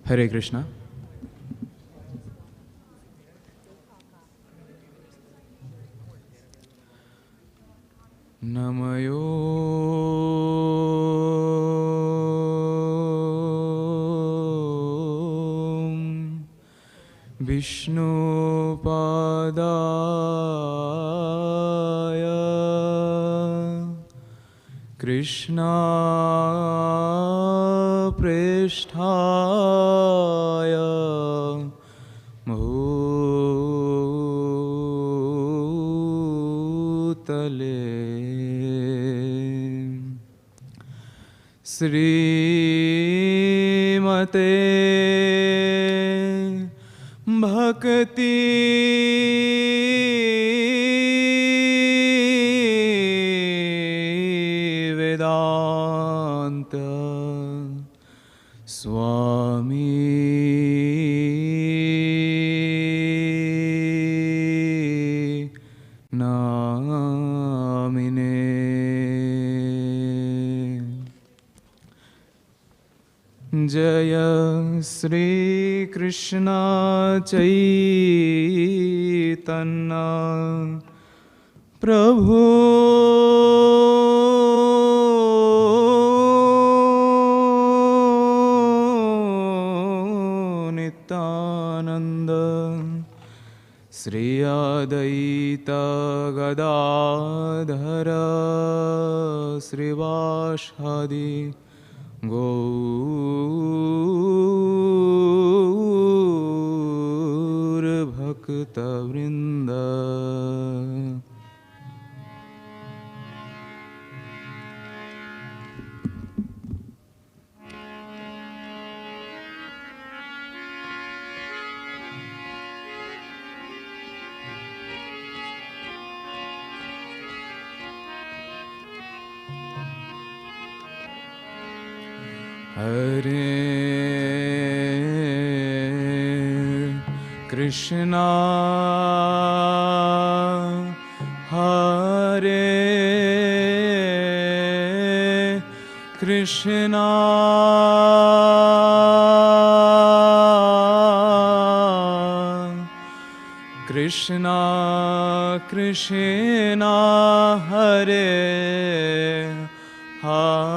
Hare Krishna. Namayo Vishnu Padaya Krishna Prishthaya Bhutale Srimate Bhakti Vedanta Swami Namine. Jaya Sri Krishna Chaitanya Prabhu Nityananda Sri Adaita Gadadhara Srivashadi Gaur Bhakta Vrinda. Hare Krishna Hare Krishna Krishna Krishna Hare Hare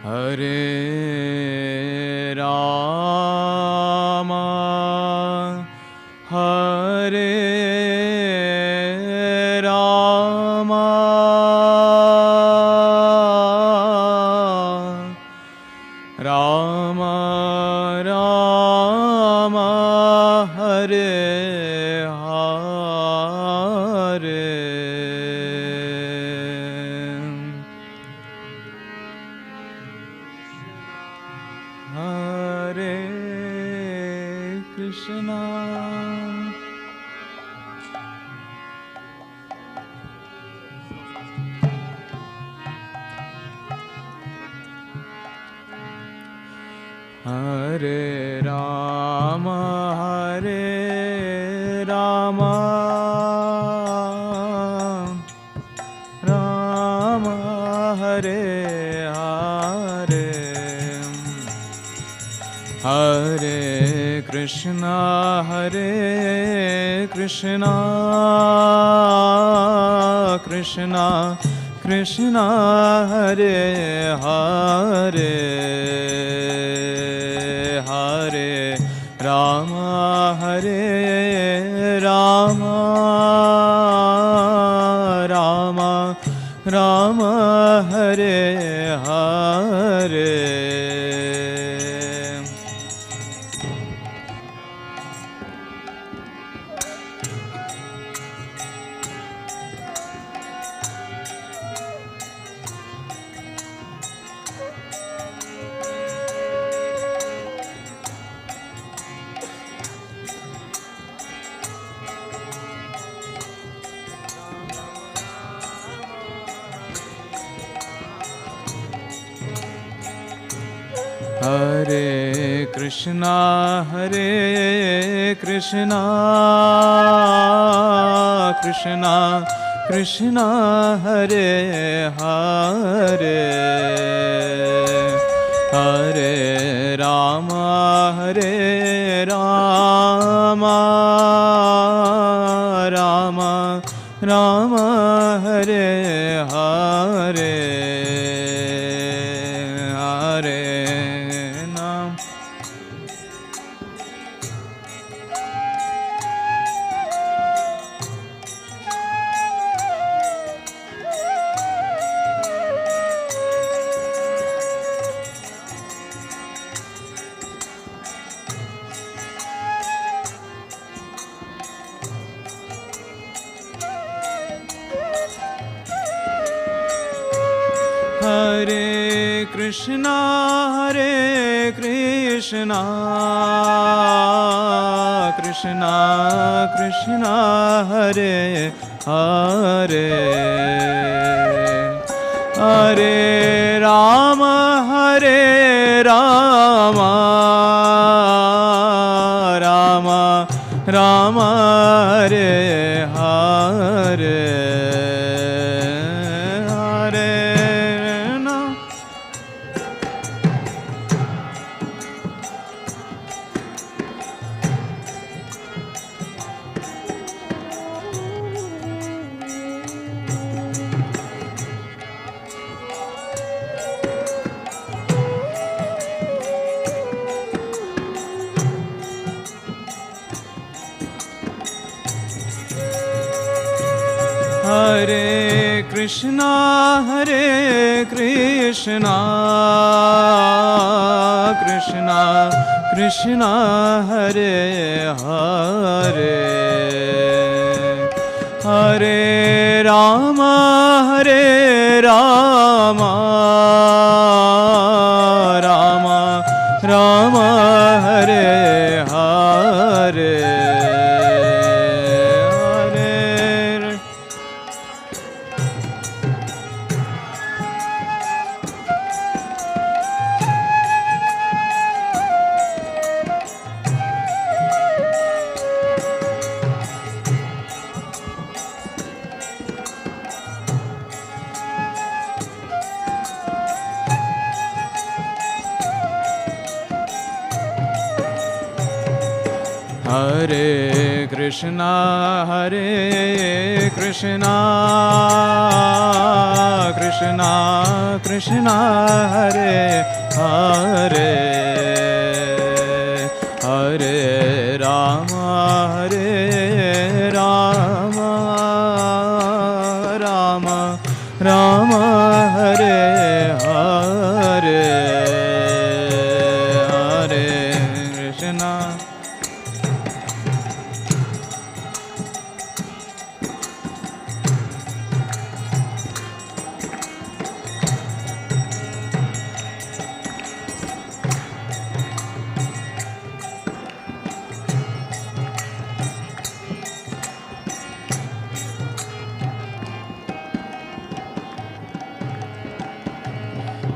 Hare Rama Hare Rama Rama Rama Hare Hare Hare Krishna Hare Rama Hare Rama Rama Hare Hare Hare Krishna Hare Krishna Krishna Krishna Hare Hare Hare Rama Hare Rama Rama Rama Hare Hare Hare Krishna Krishna Krishna Krishna Hare Hare Hare Rama Hare Rama Rama Rama Hare Hare Hare Nam Hare Krishna Krishna Krishna Hare Hare Hare Rama Rama Rama Hare Hare Hare Krishna Krishna Krishna Hare Hare Hare Rama Rama Rama Hare Hare Hare Krishna Krishna Krishna Hare Hare Hare Rama Rama Rama Hare Hare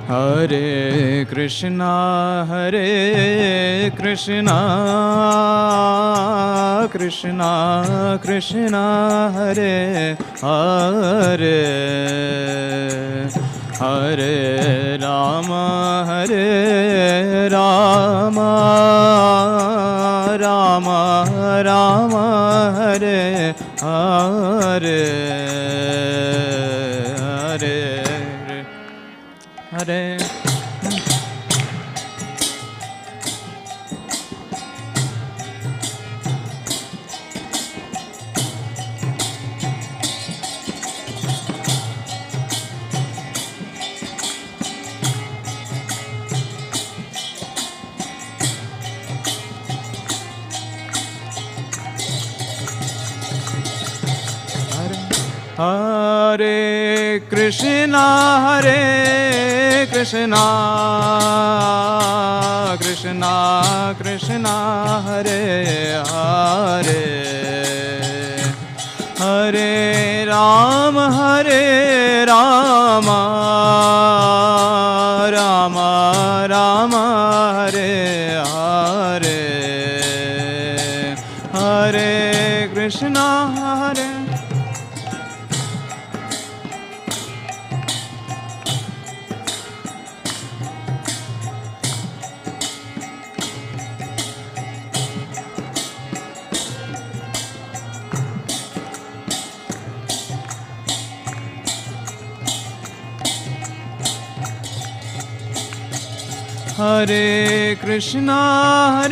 Hare Krishna Hare Krishna Krishna Krishna Hare Hare Hare Rama Rama Rama Hare Hare Hare Hare Hare Krishna Krishna Krishna Hare Hare Hare Rama Rama Rama Hare Hare Hare Krishna Hare Krishna,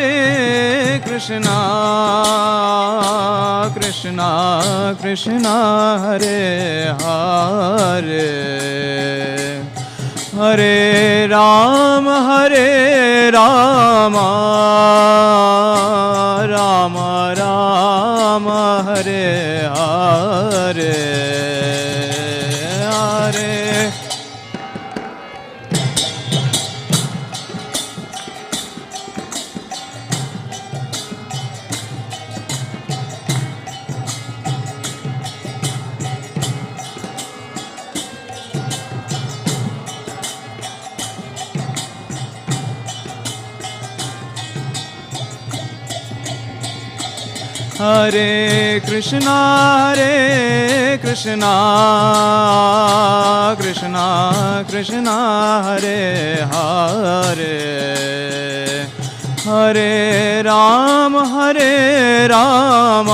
Krishna Krishna, Hare Hare, Hare Rama, Rama Rama, Hare Hare, Hare Hare Krishna, Krishna Krishna, Hare Hare, Hare Rama,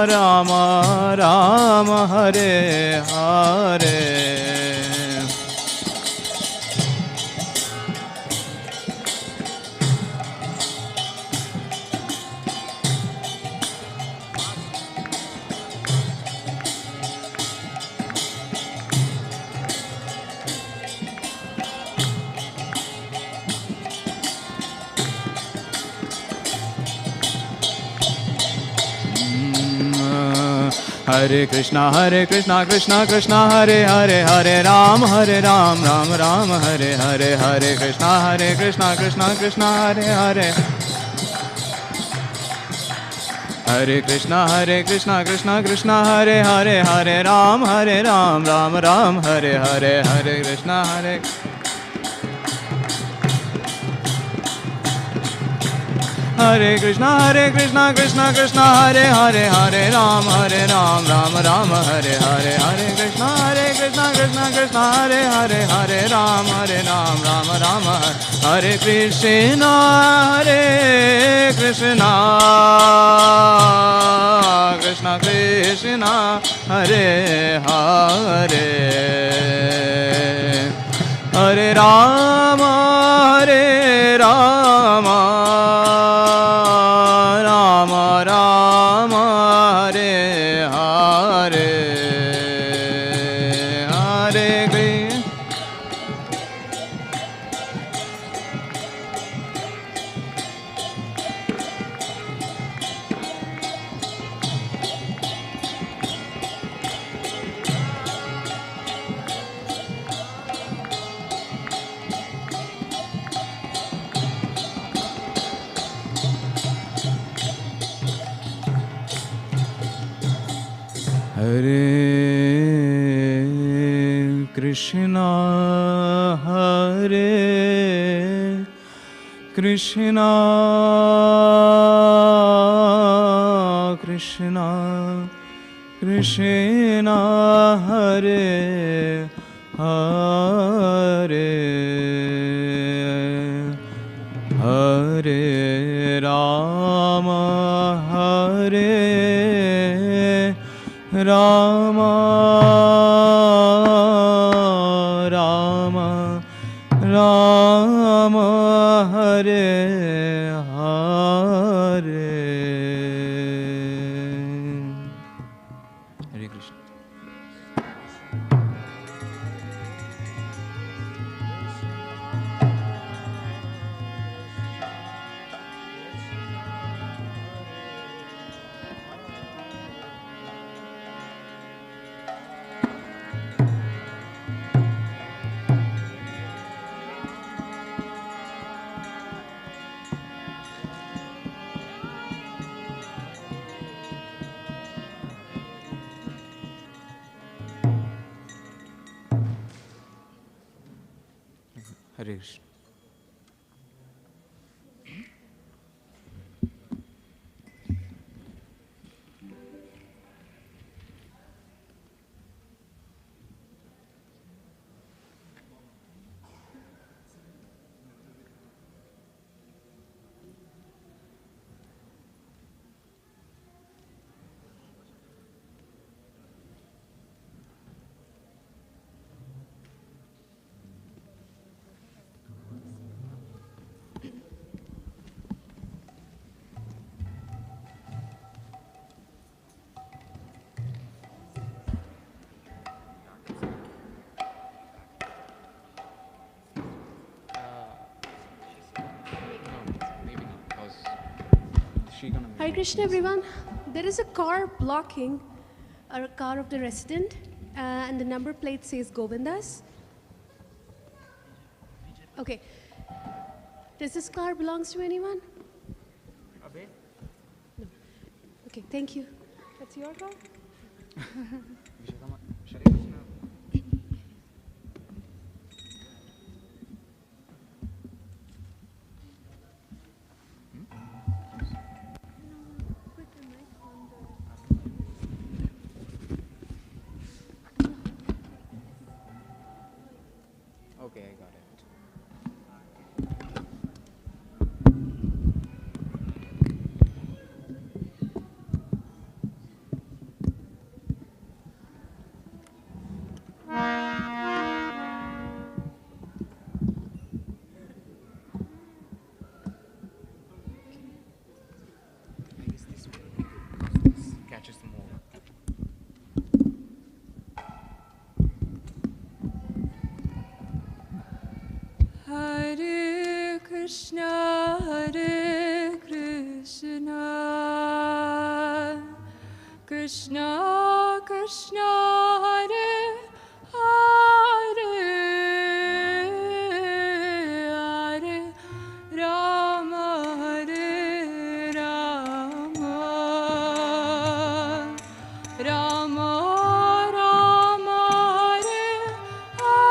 Rama Rama, Hare Hare. Hare Krishna, Krishna Krishna, Hare Hare, Hare Ram, Ram Ram, Hare Hare, Hare Krishna, Krishna Krishna, Hare Hare, Hare Krishna, Krishna Hare Hare, Hare Ram, Ram Ram, Hare Hare, Hare Krishna, Hare Krishna, Krishna Hare Hare, Hare Ram, Ram Ram, Hare Hare, Hare Krishna, Krishna Hare Hare, Hare Ram, Ram Ram, Hare Krishna, Krishna Krishna, Hare Hare, Hare Rama, Rama Hare Krishna, Krishna Krishna, Hare Hare, Hare Rama, Rama Rama Rama, Hare Hare. Hare Krishna. Hare Krishna. Hare Krishna, everyone. There is a car blocking a car of the resident, and the number plate says Govindas. Okay. Does this car belongs to anyone? No. Okay, thank you. That's your car? Okay, I got it. I guess this way, because this catches more. Hare Krishna, Krishna Krishna, Hare Hare, Hare Rama, Hare Rama, Rama Rama, Hare Hare.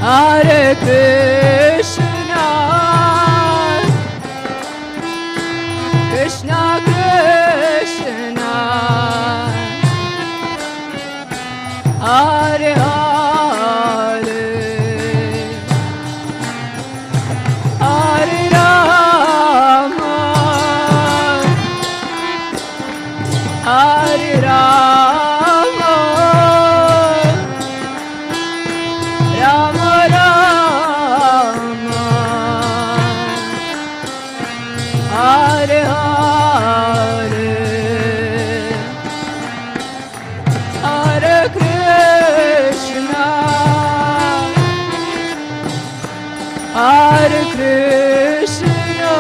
Hare Krishna, Krishna Krishna, Hare Hare, Hare Rama, Hare Rama, Rama Rama, Hare Hare, Hare Krishna, Hare Krishna,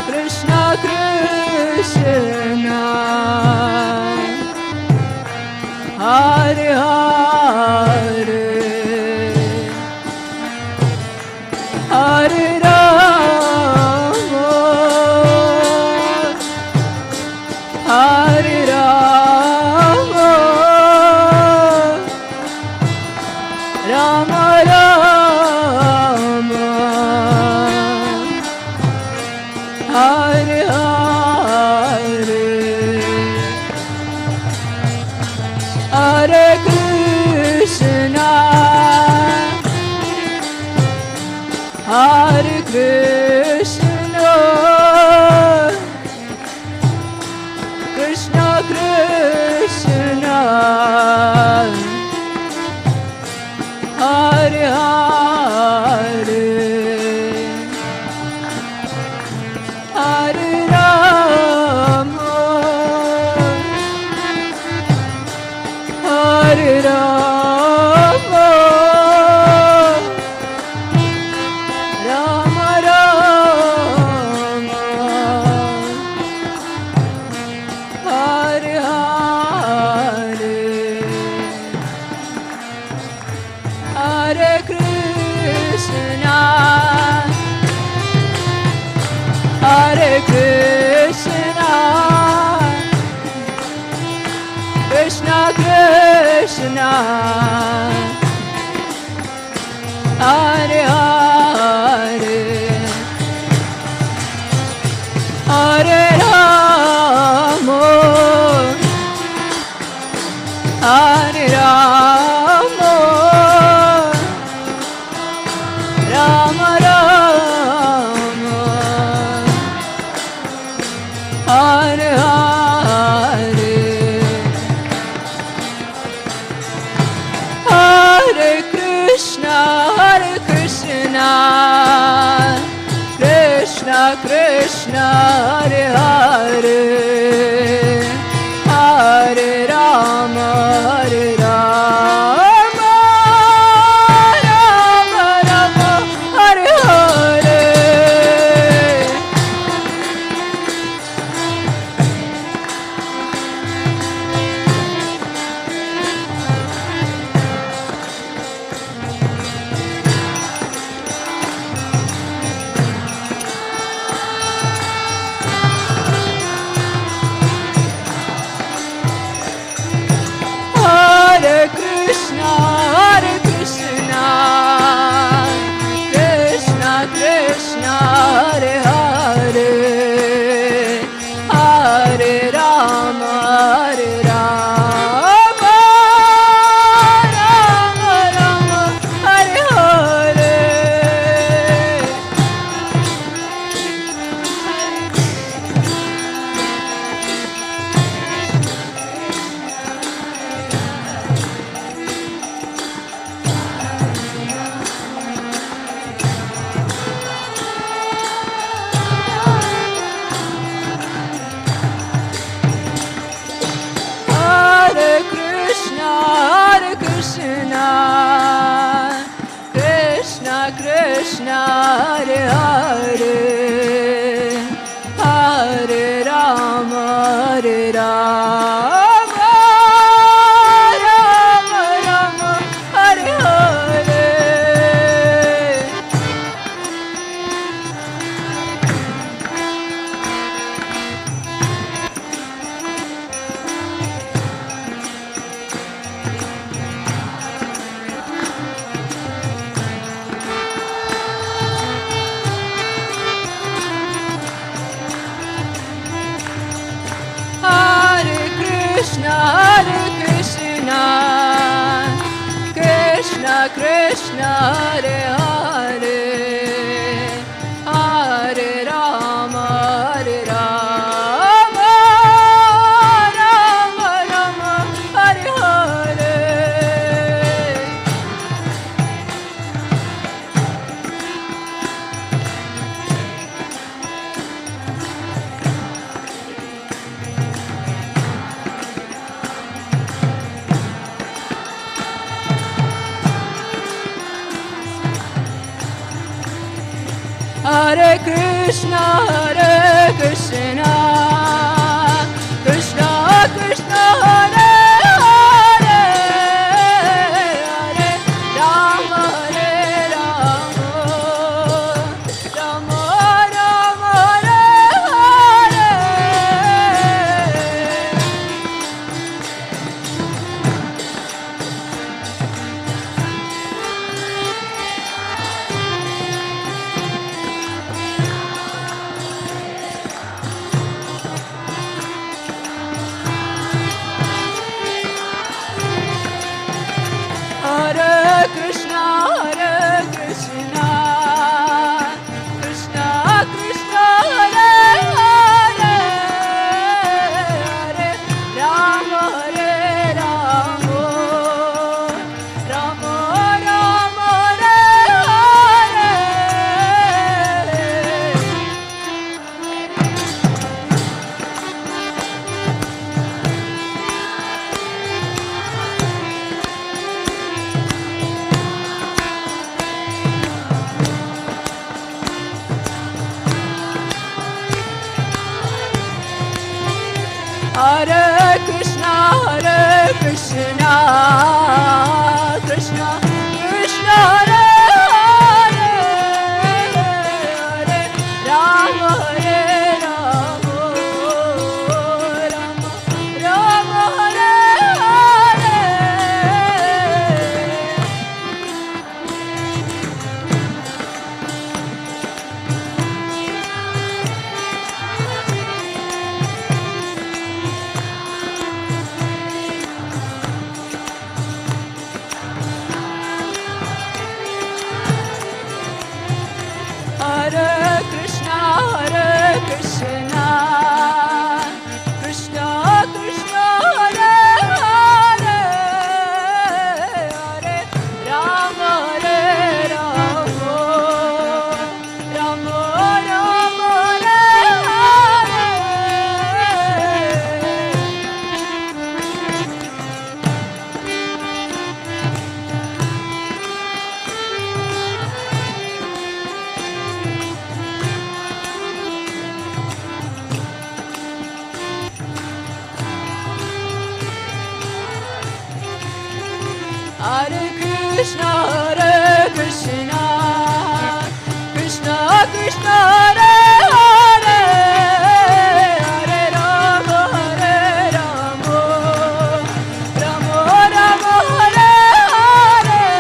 Krishna Krishna, Hare Hare, Hare Rama, Hare Rama, Rama Rama, Hare Hare, Hare Krishna, Hare Krishna, Krishna Krishna, Hare Hare, Hare Rama, Hare Rama, Rama Rama, Hare Hare, Hare Krishna, Hare Krishna, Krishna Krishna, Hare Hare, Hare Rama, Hare Rama, Rama Rama, Hare Hare, Hare Krishna, Krishna Krishna, Hare Hare, Hare Rama, Hare Rama, Rama Rama, Hare Hare. Hare Krishna, Krishna Krishna, Hare Hare, Hare Rama, Hare Rama, Rama Rama, Hare Hare. Hare Krishna, Krishna Krishna, Hare Hare, Hare Rama, Hare Rama, Rama Rama, Hare Hare. Krishna, Hare Krishna, Krishna Krishna, Hare Hare, Hare Rama, Hare Rama, Rama Rama, Hare Hare. Hare Krishna, Hare Krishna, Krishna Krishna, Hare Hare, Hare Rama, Hare Rama, Rama Rama, Hare Hare. Hare Krishna, Hare Krishna, Krishna Krishna, Hare Hare, Hare Rama, Hare Rama, Rama Rama, Hare Hare. Hare Krishna, Hare Krishna, Krishna Krishna, Hare Hare, Hare Rama, Hare Rama, Rama Rama, Hare Hare. Hare Krishna, Hare Krishna, Krishna Krishna, Hare Hare, Hare Rama, Hare Rama, Rama Rama, Hare Hare. Hare Krishna, Hare Krishna, Krishna Krishna, Hare Hare, Hare Rama, Hare Rama, Rama Rama, Hare Hare.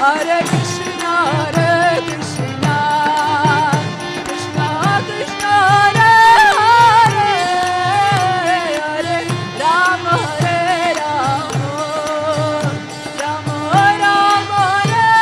Hare Krishna, Hare Krishna, Krishna Krishna, Hare Hare, Hare Rama, Hare Rama, Rama Rama, Hare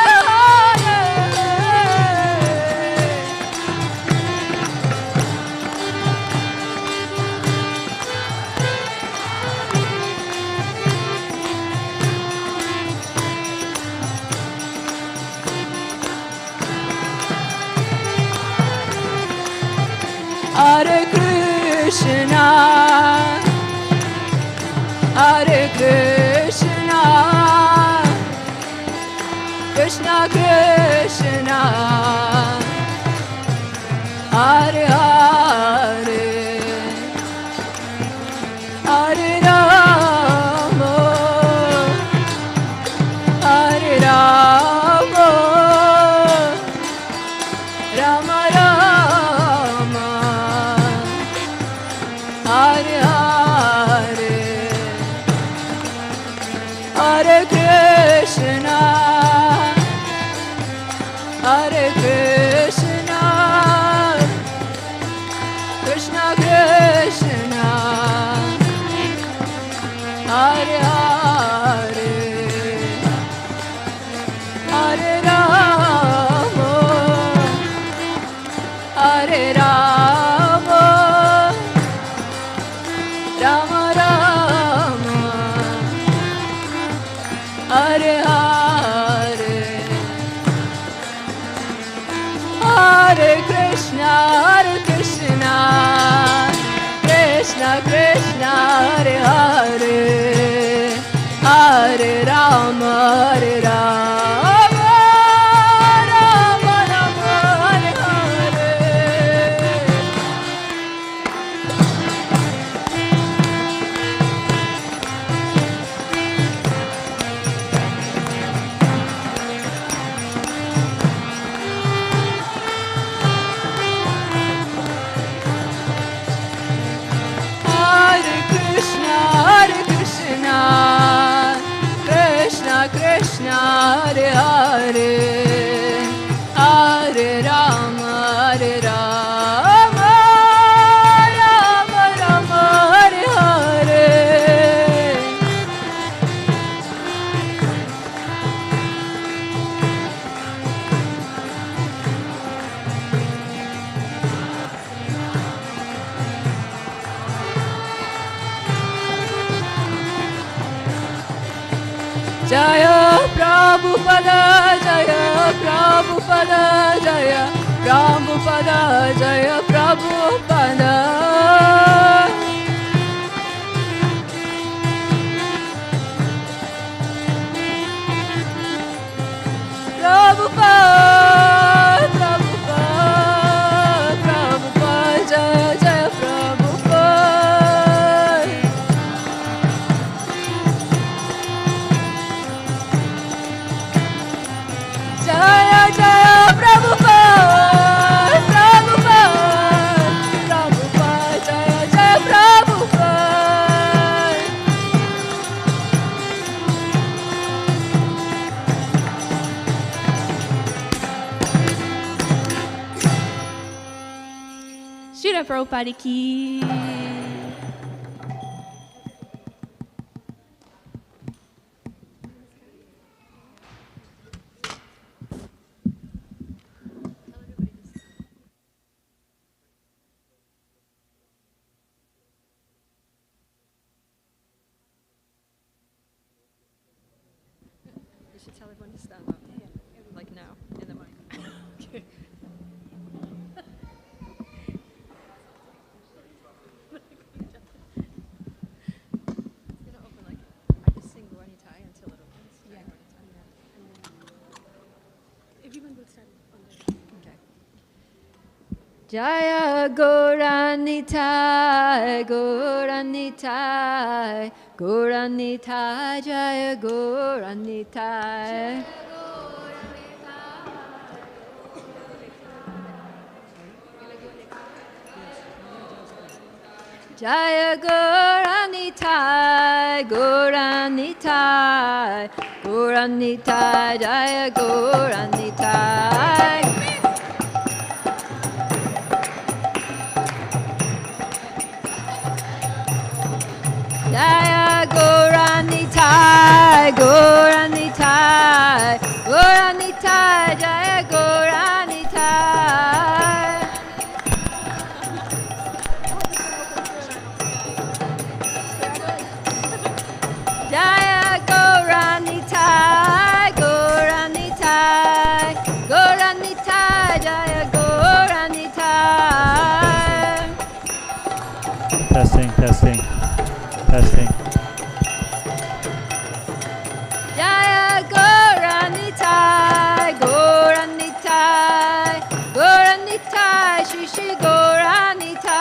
Hare Krishna, Hare Krishna, Krishna Krishna, Hare Hare, Hare Rama, Hare Rama, Rama Rama, Krishna Krishna, Hare Hare, Hare Rama, Hare Rama, Rama Rama, Hare Hare, Hare Krishna, Krishna Krishna, Hare Hare, Hare Rama, Hare Rama, Rama Rama, Hare Hare. Hare Krishna, Krishna Krishna, Hare Hare, Hare Rama, Hare Rama, Rama Rama, Hare Hare. Jaya Prabhupada, Jaya Prabhupada, Jaya Prabhupada, Jaya Prabhupada. Prabhupada, Prabhupada, Prabhupada, Jaya Jaya Prabhupada. Jaya Jaya Prabhupada, Prabhupada, Prabhupada, Jaya Jaya Prabhupada. Srila Prabhupada ki. You should tell everyone to stand up. Like now, in the mic. Okay. It's gonna open like I just sing Guaranitai until it opens. Yeah. Everyone will stand on the. Okay. Jaya Gauranitai, Gauranitai, Gauranitai, Jaya Gauranitai. Jaya Gauranitai, Gauranitai, Gauranitai, Jaya Gauranitai. Jaya Gauranitai, Gauranitai, Gauranitai, Jaya Gauranitai. Jaya Gauranitai, Gauranitai, Gauranitai, Jaya Gauranitai. Testing, testing, testing. Jaya Gauranitai, Gauranitai, Gauranitai, Shri Shri Gauranitai.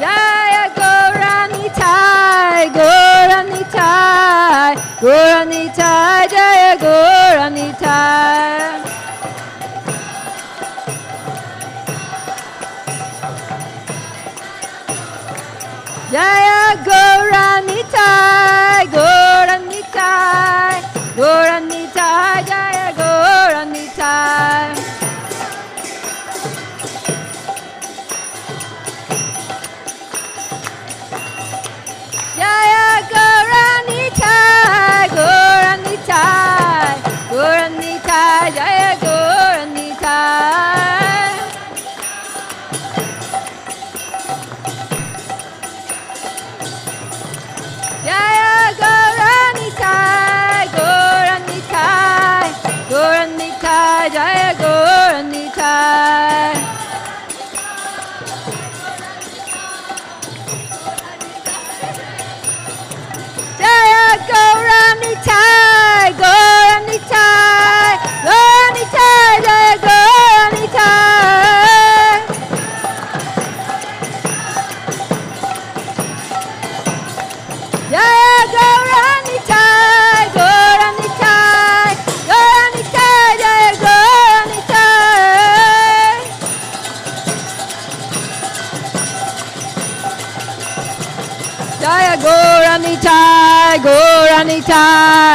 Jaya Gauranitai, Gauranitai, Gauranitai, Jaya Gauranitai. Jaya Gauranitai, Gauranitai, Gauranitai.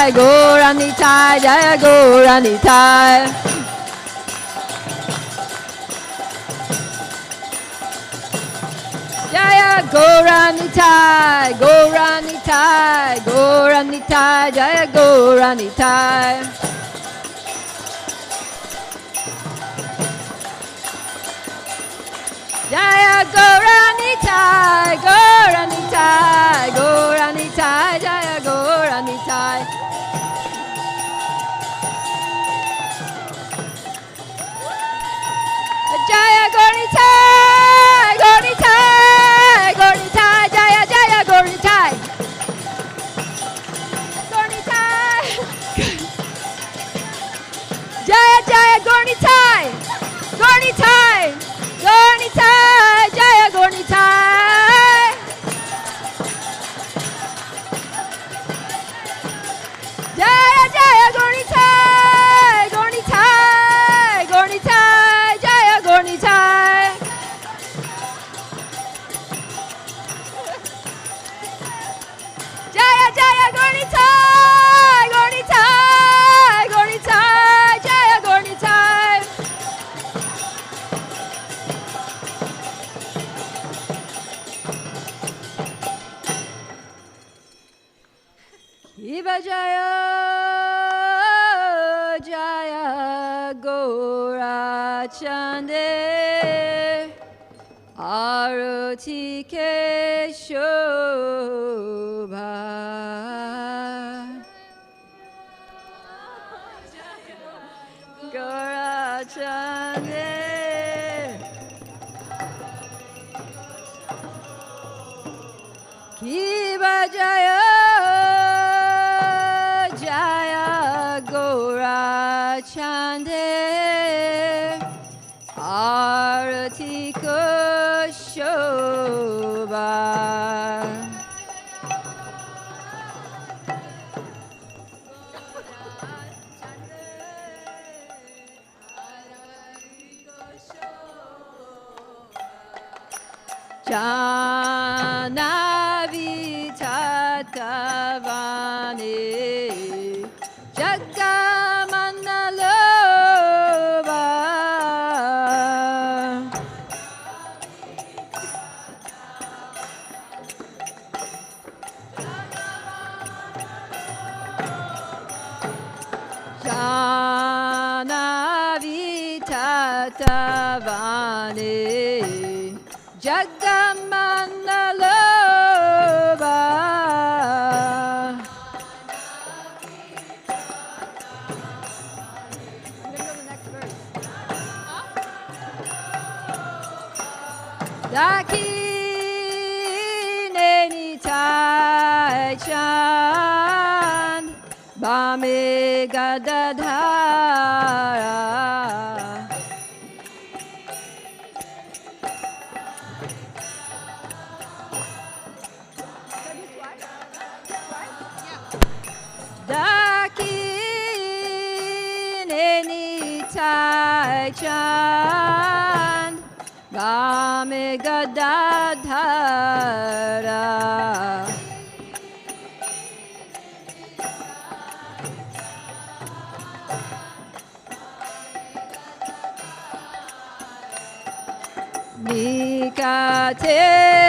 Nitai, Gora Nitai, Jaya Gora Nitai. Jaya Gora Nitai, Gora Nitai, Gora Nitai, Jaya Gora Nitai. Jaya Gora Nitai, Gora Nitai, Gora Nitai, Jaya Gora Nitai. Jaya Gora Nitai, Gora Nitai, Gora Nitai, Jaya Jaya Gora Nitai. Gora Nitai. Jaya Jaya Gora Nitai. Gora Nitai. Gora Nitai, Jaya Gora Nitai. Jaya Jaya Gora Nitai, Gora Nitai, Gora Nitai, Jaya Gora Nitai. Jaya Jaya Gora Nitai, Gora Nitai, Gora Nitai, Jaya Gora Nitai. Shiva Jaya Jaya Gora Chande Arati Ke Shobha Gora Chande Shiva Jaya Jaya Gora Chande Arati Shobha Janavi Tatavani Jagamanaloba Janavi Tatavani Jagamanaloba Dakineni Tai Chan Bame Gadadhara Dakineni Tai Chan Bame Gadadhara Nikate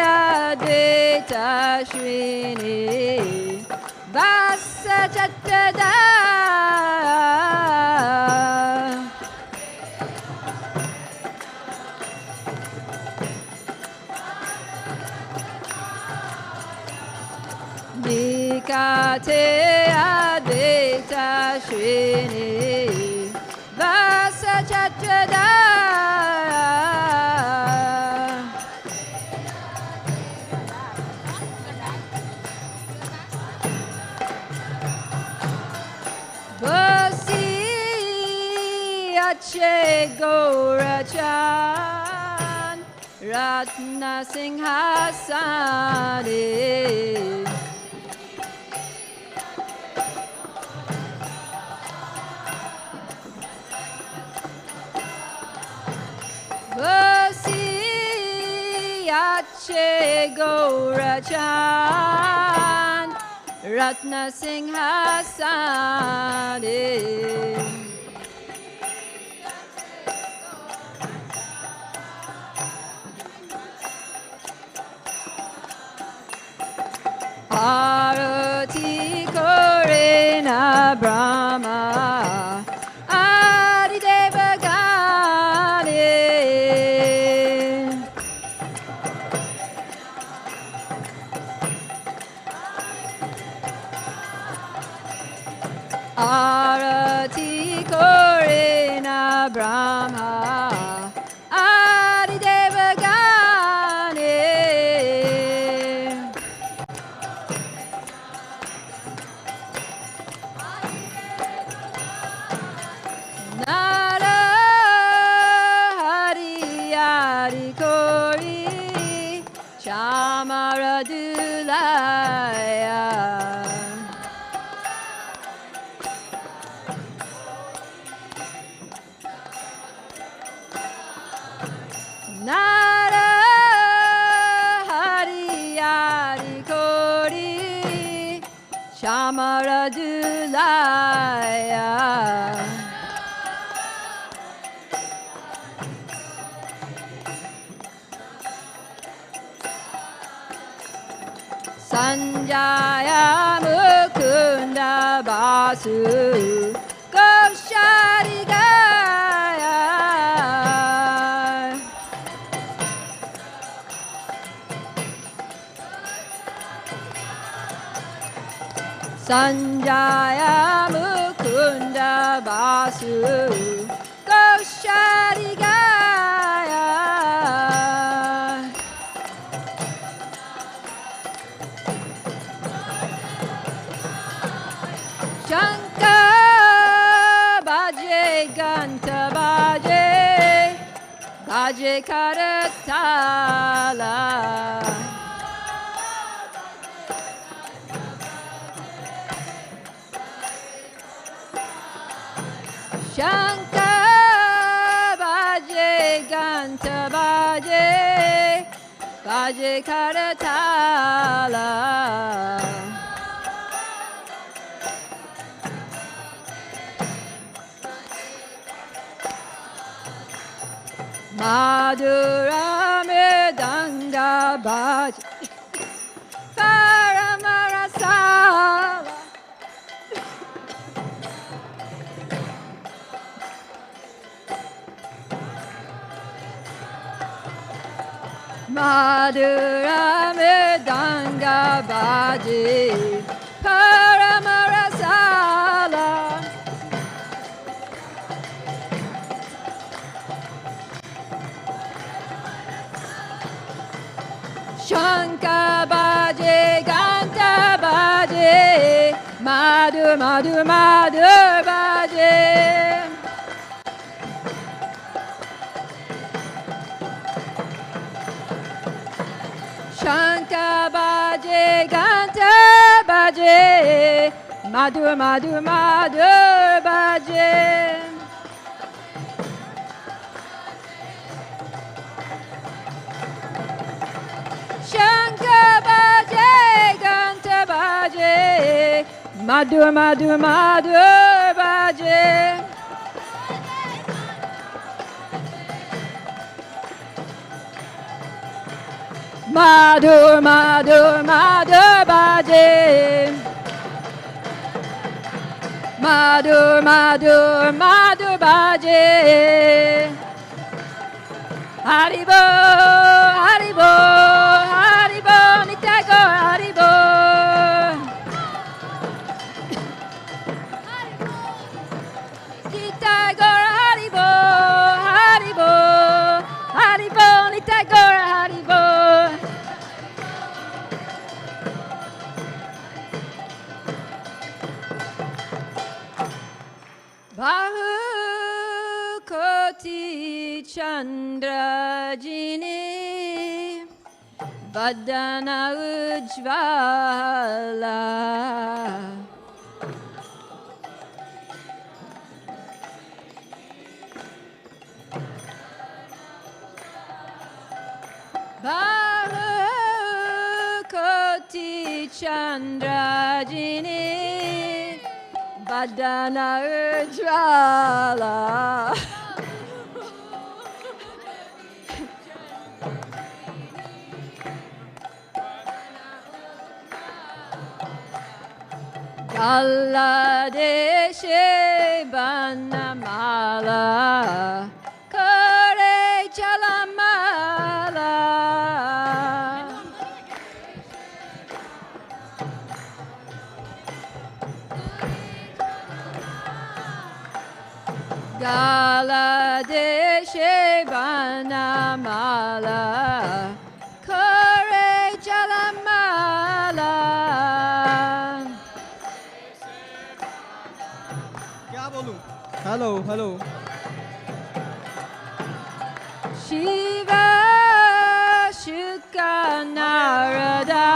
Advaita Shrini Vasa Chatada Nikate Advaita Shrini Vasa Chatada Ache Gorachan Ratna Singhasane Vasi Ache Gorachan Ratna Singhasane. Arati Korena Brahma Adideva Gane. Arati Korena Brahma Adideva Gane. Nara Hari Hari Kori Chamaradulaya. Nara Hari Hari Kori Chamaradulaya. Sanjaya Mukunda Basu Gosharigaya. Sanjaya Mukunda Basu Gosharigaya. Shankar Bhaje Ganta Bhaje Bhaje Karatala. Shankar Bhaje Ganta Bhaje Bhaje Karatala. Madhura Medanga Bhaje Paramarasala. Madhura Medanga Bhaje Paramarasala. Shankar Bhaje Ganta Bhaje Madhu Madhu Madhu Bhaje. Shankar Bhaje Ganta Bhaje Madhu Madhu Madhu Bhaje. Shankar Bhaje Ganta Bhaje Madhu Madhu Madhu Bhaje. Madhu Madhu Madhu Bhaje Madhu Madhu Madhu Bhaje. Haribo Haribo Haribo Nitai Gaur Haribo. Nitai Gaur Haribo Haribo Haribo Nitai Gaur Haribo. Bahu Koti Chandra Jini Vadana Ujvala. Bahu Koti Chandrajini Badana Ujjwala. Gala Deshe Banamala Kare Chalamala Gala Deshe Banamala Kare Chalamala. Hello, hello. Shiva Shuka Narada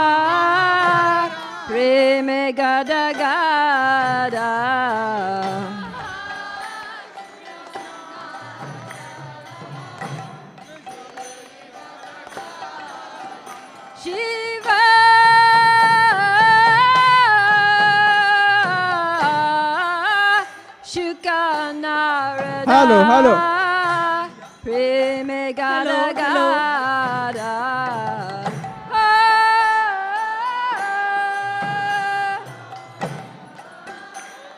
Preme Gada Gada Shiva Shuka Narada Hello, hello. Preme Gada Hello, Gada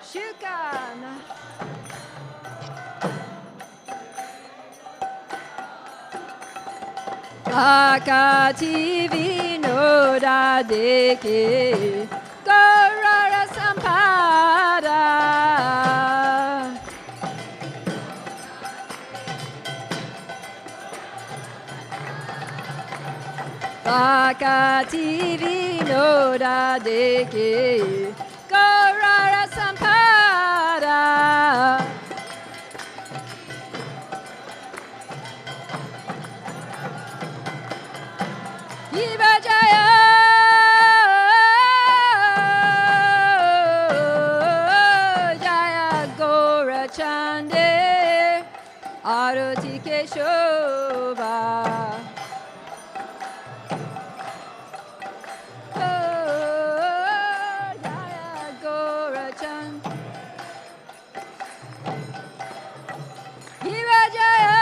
Shukana Akati Vinoda Deke Gaurara Sampada Akati Vinoda Deke Gaurara Sampada Jiva Jaya Jaya Gora Chande Arati Keshova Jaya Gora Chande Jiva Jaya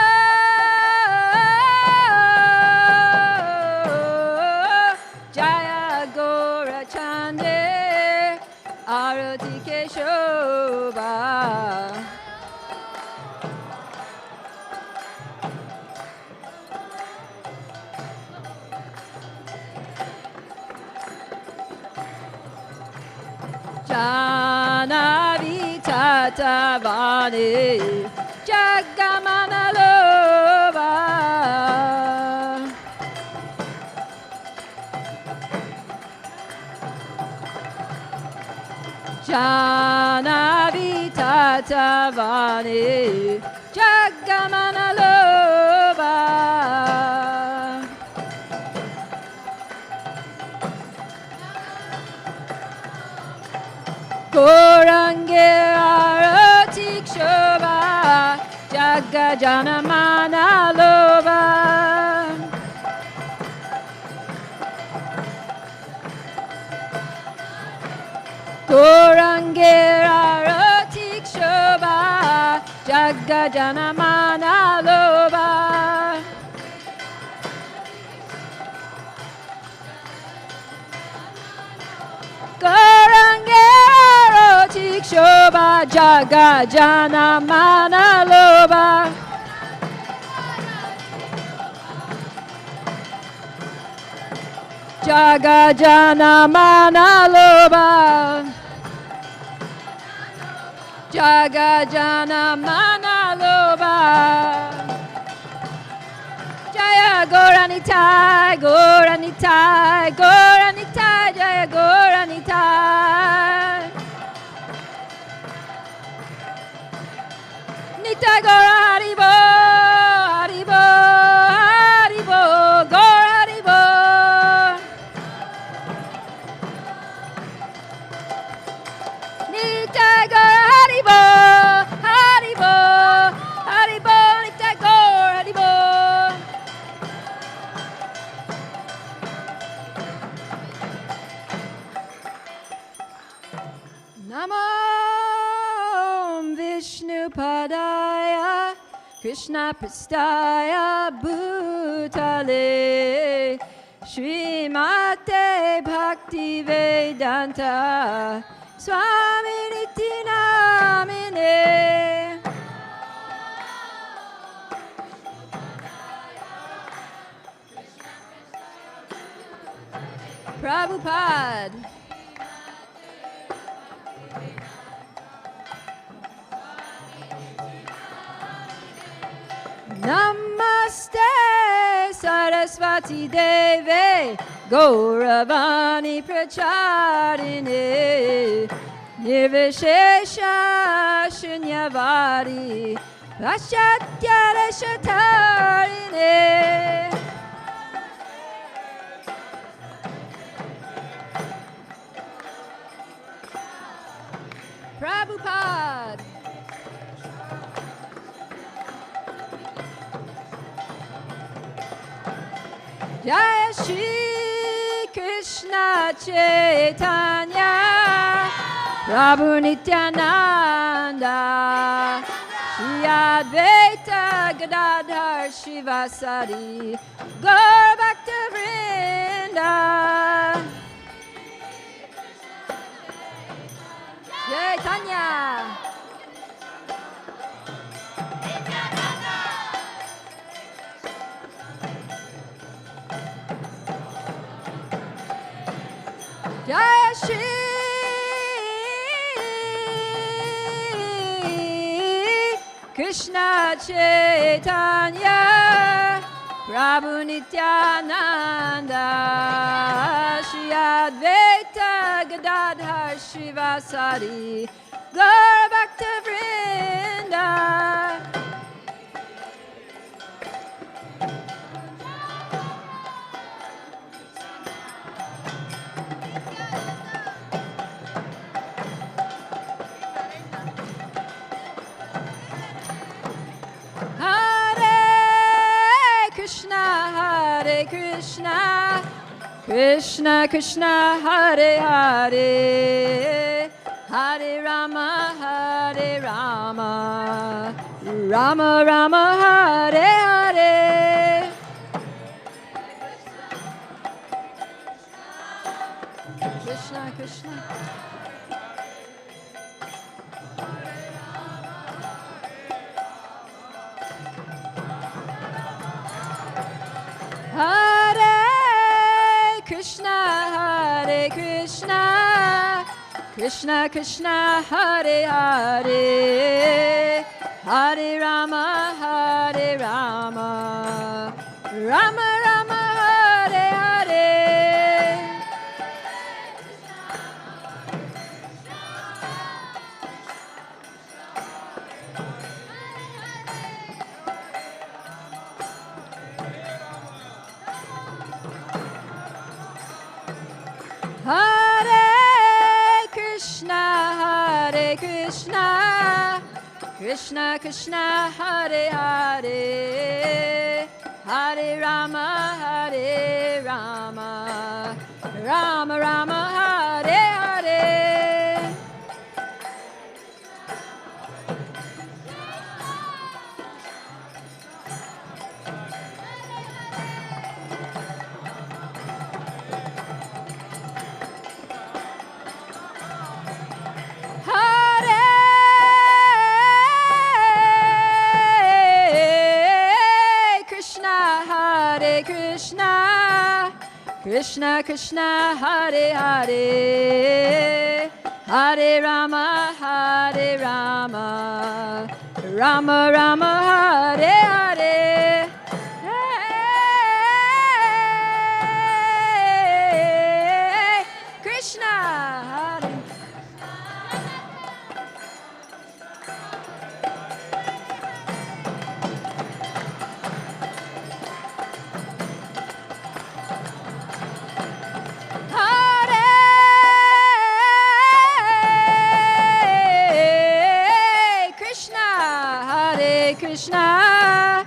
Jaya Gora Chande Arati Keshova Janavi Tatavani Jagamana Lova Janavi Tatavani Jagamana Lova Gorange Aratik Shobha Jagajana Manalova Gorange Aratik Shobha Jagajana Manalova Gorange Aratik Shobha Jagajana Manalova Jagajana Manalova Jagajana Manalova Jaya Goranitai Goranitai Goranitai Jaya Goranitai Nitai Gora Haribo Haribo Haribo Gora Haribo Nitai Gora Haribo Haribo Haribo Nitai Gora Haribo Prabhupadaya Krishna Prastaya Bhutale Srimate Bhakti Vedanta Swami Niti Namine Prabhupada Namaste Saraswati Deve Gauravani Pracharine Nirvishesha Shunyavadi Paschatya Shatarine Prabhupada Jai Shri Krishna Chaitanya Prabhu Nityananda Shri Advaita Gadadhar Shivasari Gaur Bhakta Vrinda Chaitanya Jai Shri Krishna Chaitanya Prabhu Nityananda Shri Advaita Gadadhar Shivasari Gaur Bhakta Vrinda Hare Krishna, Krishna Krishna Hare Hare, Hare Rama, Hare Rama, Rama Rama Hare Hare. Krishna Krishna. Hare Krishna, Hare Krishna, Krishna Krishna, Hare Hare, Hare Rama, Hare Rama, Rama Rama, Hare Hare. Hare Krishna, Hare Krishna, Krishna Krishna, Hare Hare, Hare Rama, Hare Rama, Rama Rama, Hare Hare. Krishna Krishna Hare Hare, Hare Rama, Hare Rama, Rama Rama, Hare Hare. Krishna Hare Krishna,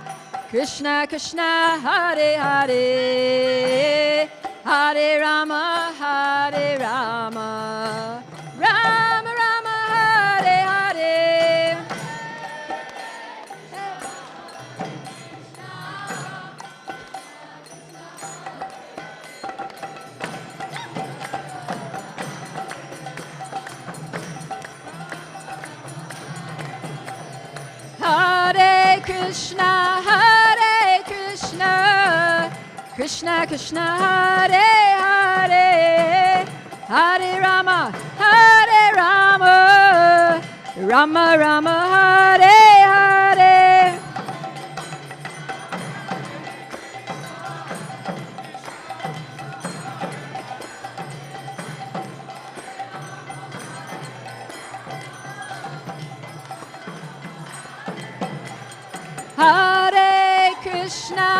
Krishna Krishna, Hare Hare, Hare Rama, Hare Rama, Rama Rama, Hare Hare. Krishna, Hare Krishna, Krishna Krishna, Hare Hare, Hare Rama, Hare Rama, Rama Rama, Hare Hare. Hare Krishna,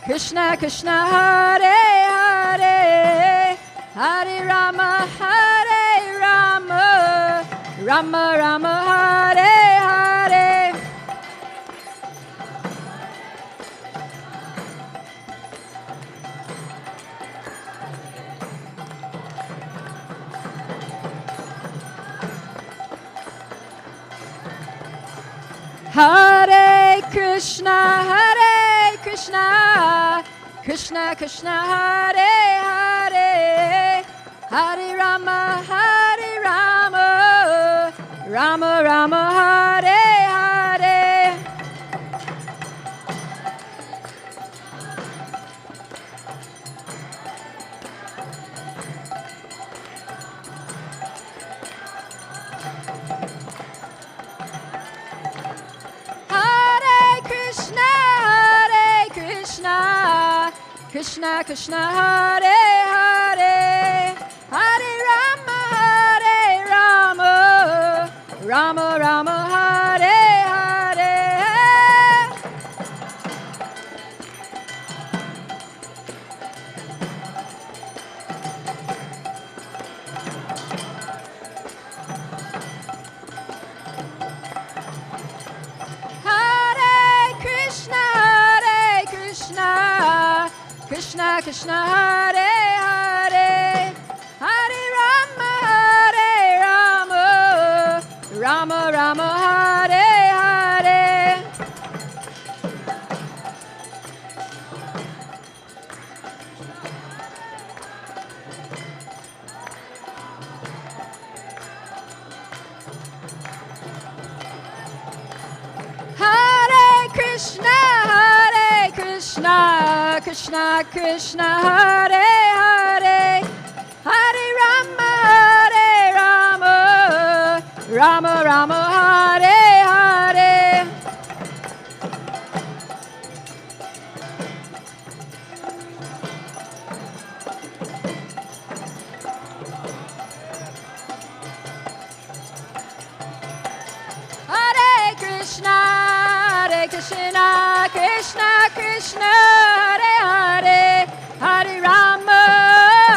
Krishna Krishna, Hare Hare, Hare Rama, Hare Rama, Rama Rama, Hare Hare. Hare Krishna, Krishna Krishna, Hare Hare, Hare Rama, Hare Rama, Rama Rama, Hare Hare. Krishna Krishna, Hare Hare, Hare Rama, Hare Rama, Rama Rama, Hare Hare. Hare Krishna, Krishna Krishna, Hare Hare, Hare Rama, Hare Rama, Rama Rama, Hare Hare. Hare Krishna, Krishna Krishna, Hare Hare, Hare Rama, Hare Rama, Rama Rama, Hare Hare. Hare Krishna, Krishna Krishna, Hare Hare, Hare Rama,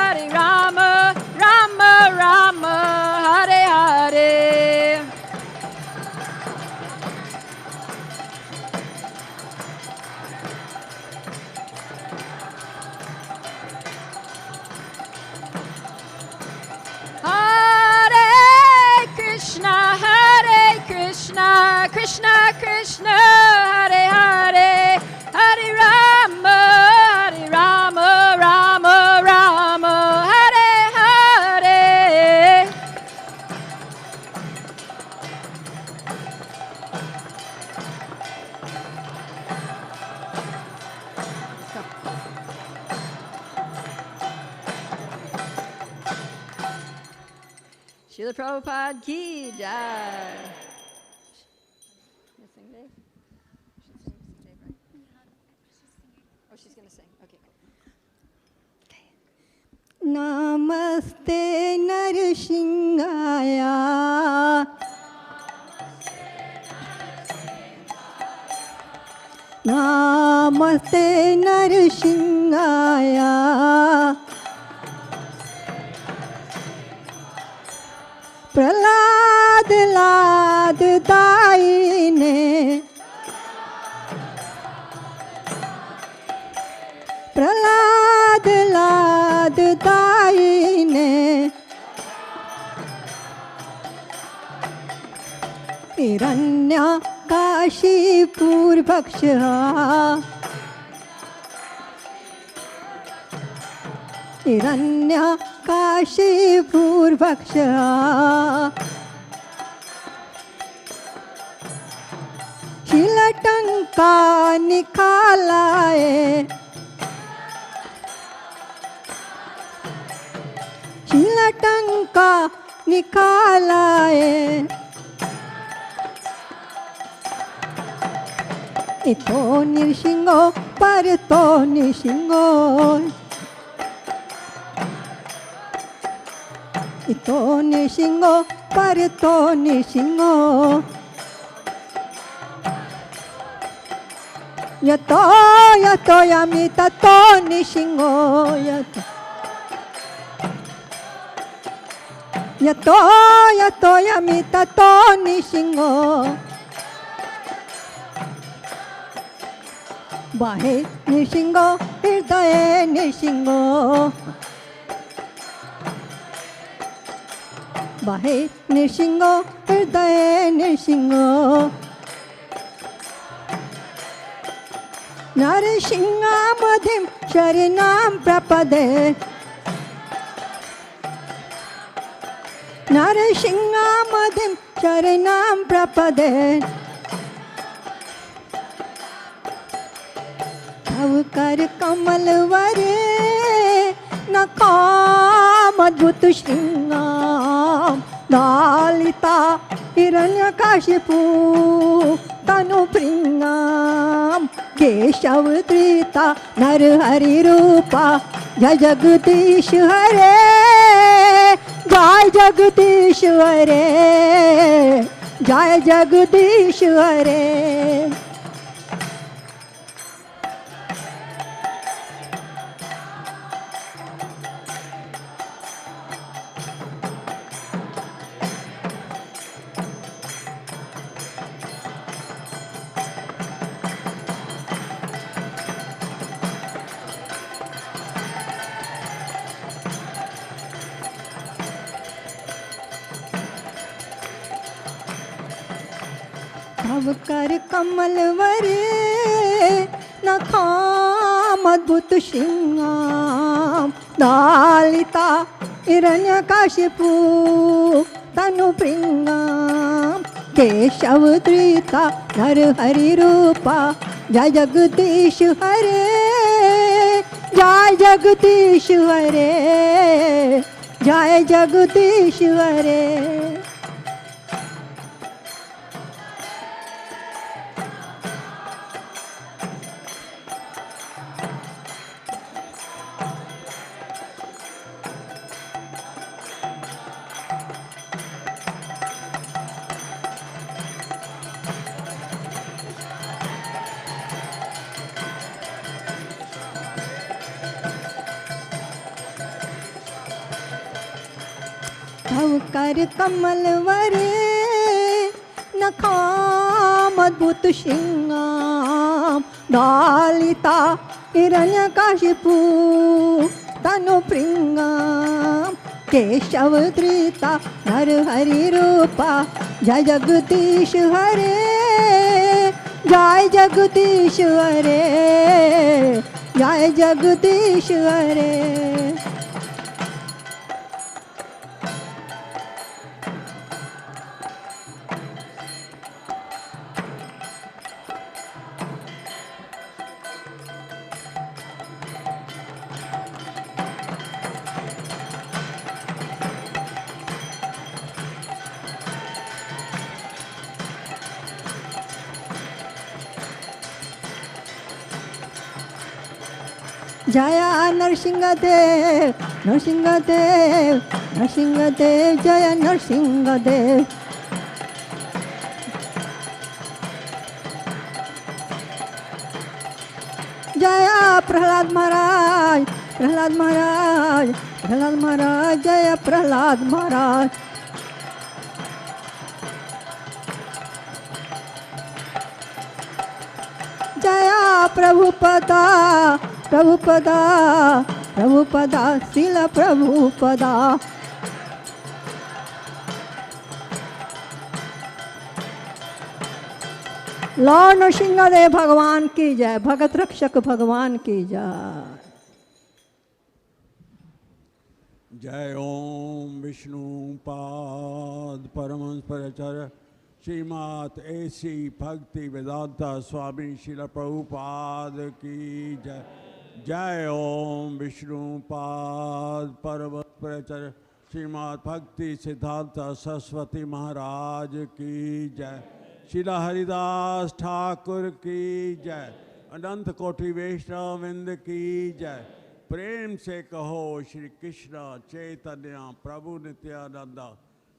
Hare Rama, Rama Rama, Hare Hare. Hare Krishna, Krishna Krishna, Hare Hare, Hare Rama, Hare Rama, Rama Rama, Hare Hare. Srila Prabhupada ki jai. You sing, Dave? Dave, right? Oh, she's going to sing. Okay. Namaste Narasingaya. Namaste Narasingaya. Prahlad लाद दाई ने प्रहलाद लाद दाई ने हिरण्य काशीपुर भक्ष हिरण्य काशीपुर भक्ष टंका निकालाए शिला टंका निकालाए इतो निशिंगो पर तो निशिंगो इतो निशिंगो पर तो निशिंगो यतो यतो यामिता तो निशिंगो यतो यतो यामिता तो निशिंगो बाहे निशिंगो हृदय निशिंगो बाहे निशिंगो हृदय निशिंगो नरसिंहामधिं शरणं प्रपदे नरसिंहामधिं शरणं प्रपदे तव कर कमल वरे नकामद्भुत श्रृंगाम दालिता हिरण्यकाशिपू तनु प्रिंगाम केशव त्रिता नर हरि रूपा जय जगदीश हरे जय जगदीश हरे जय जगदीश हरे तव कर कमल वरे नखाम अद्भुत श्रृंगाम दालिता हिरण्यकाशिपू तनु प्रिंगाम केशव त्रिता नर हरि रूपा जय जगदीश हरे जय जगदीश हरे जय जगदीश हरे तव कर कमल वरे नखाम अद्भुत श्रृंगाम दालिता हिरण्यकाशिपू तनु प्रिंगाम केशव त्रिता नर हरि रूपा जय जगदीश हरे जय जगदीश हरे जय जगदीश हरे जया नरसिंहदेव नरसिंहदेव नरसिंहदेव जय नरसिंहदेव जया प्रहलाद महाराज प्रहलाद महाराज प्रहलाद महाराज जय प्रहलाद महाराज जया प्रभुपदा प्रभुपदा प्रभुपदा शिल प्रभुपदा लॉर्ड नरसिंहदेव भगवान की जय भगत रक्षक भगवान की जय जय ओम विष्णु पाद परमहंस आचार्य श्रीमत ऐसी भक्ति वेदांता स्वामी श्रील प्रभुपाद की जय। जय ओम विष्णुपाद परम प्रचर श्रीमद भक्ति सिद्धांत सरस्वती महाराज की जय। श्रीला हरिदास ठाकुर की जय। अनंत कोटि वैष्णव विंद की जय। प्रेम से कहो श्री कृष्ण चैतन्य प्रभु नित्यानंद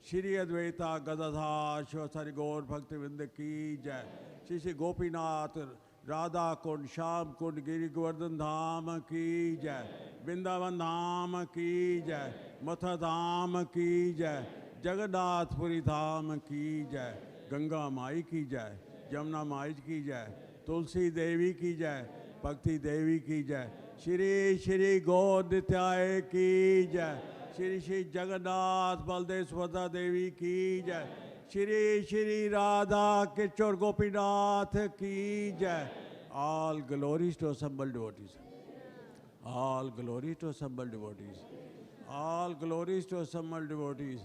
श्री अद्वैता गदाधर शिवसरि गौर भक्ति विंद की जय। श्री श्री गोपीनाथ राधा कुंड श्याम कुंड गिरि गोवर्धन धाम की जय। वृंदावन धाम की जय। मथुरा धाम की जय। जगन्नाथपुरी धाम की जय। गंगा माई की जय। यमुना माई की जय। तुलसी देवी की जय। भक्ति देवी की जय। श्री श्री गौर नित्याय की जय। श्री श्री जगन्नाथ बलदेव सुभद्रा देवी की जय। श्री श्री राधा किशोर गोपीनाथ की जय। All glories to assembled devotees. All glory to assembled devotees. All glories to assembled devotees.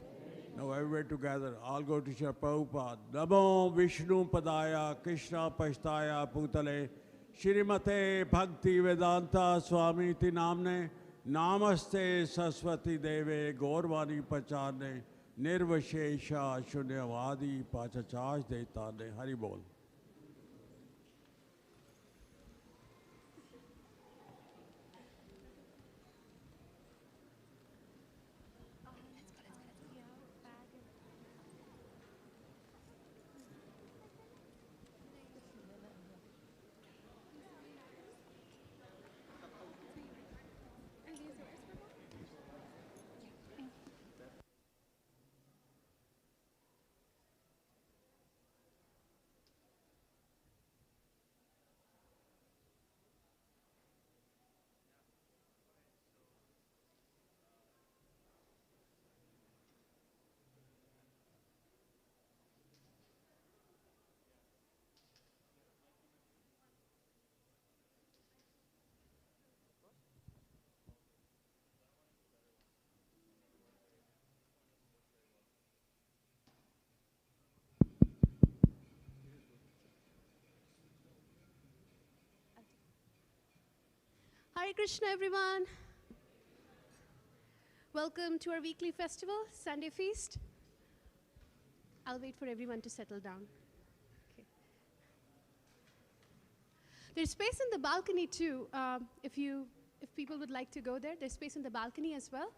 Now everybody together, all go to Shri Prabhupada. Namo Vishnu Padaya Krishna Pashtaya Putale Shrimate Bhakti Vedanta Swami Ti Namne Namaste Saraswati Deve Gaurvani Pachane Nirvashesha Shunyavadi Pachachaj Detane. Hari Bol. Hare Krishna, everyone. Welcome to our weekly festival, Sunday Feast. I'll wait for everyone to settle down. Okay. There's space in the balcony too. If people would like to go there, there's space in the balcony as well.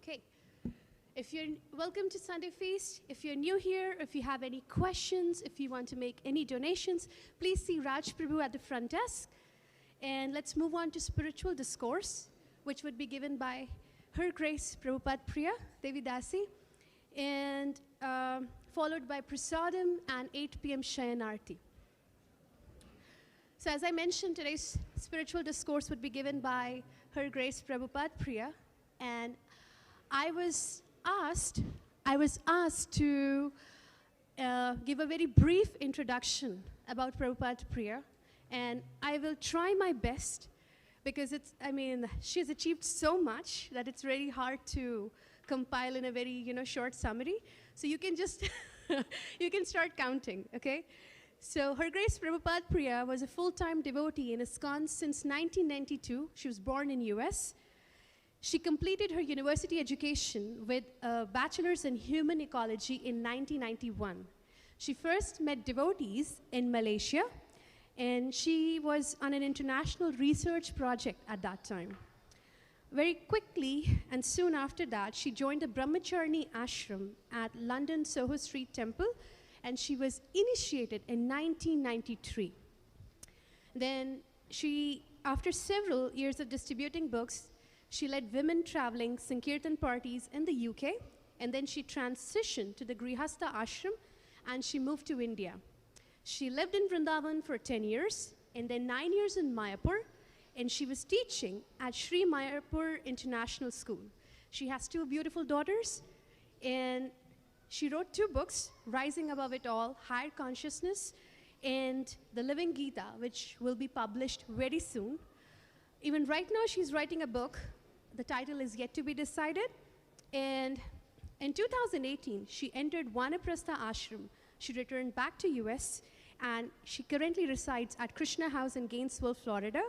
Okay. If you're welcome to Sunday Feast. If you're new here, if you have any questions, if you want to make any donations, please see Raj Prabhu at the front desk. And let's move on to spiritual discourse, which would be given by Her Grace Prabhupada Priya Devi Dasi, and followed by Prasadam and 8 p.m. Shayanarti. So as I mentioned, today's spiritual discourse would be given by Her Grace Prabhupada Priya, and I was asked to give a very brief introduction about Prabhupada Priya, and I will try my best because she's achieved so much that it's really hard to compile in a very, short summary. So you can just, you can start counting, okay? So Her Grace Prabhupada Priya was a full-time devotee in ISKCON since 1992. She was born in US. She completed her university education with a bachelor's in human ecology in 1991. She first met devotees in Malaysia, and she was on an international research project at that time. Very quickly, and soon after that, she joined the Brahmacharni ashram at London Soho Street Temple, and she was initiated in 1993. Then after several years of distributing books, she led women traveling Sankirtan parties in the UK, and then she transitioned to the Grihastha ashram, and she moved to India. She lived in Vrindavan for 10 years, and then 9 years in Mayapur, and she was teaching at Sri Mayapur International School. She has 2 beautiful daughters, and she wrote 2 books, Rising Above It All, Higher Consciousness, and The Living Gita, which will be published very soon. Even right now, she's writing a book. The title is yet to be decided, and In 2018, she entered Vanaprastha Ashram. She returned back to US, and she currently resides at Krishna House in Gainesville, Florida,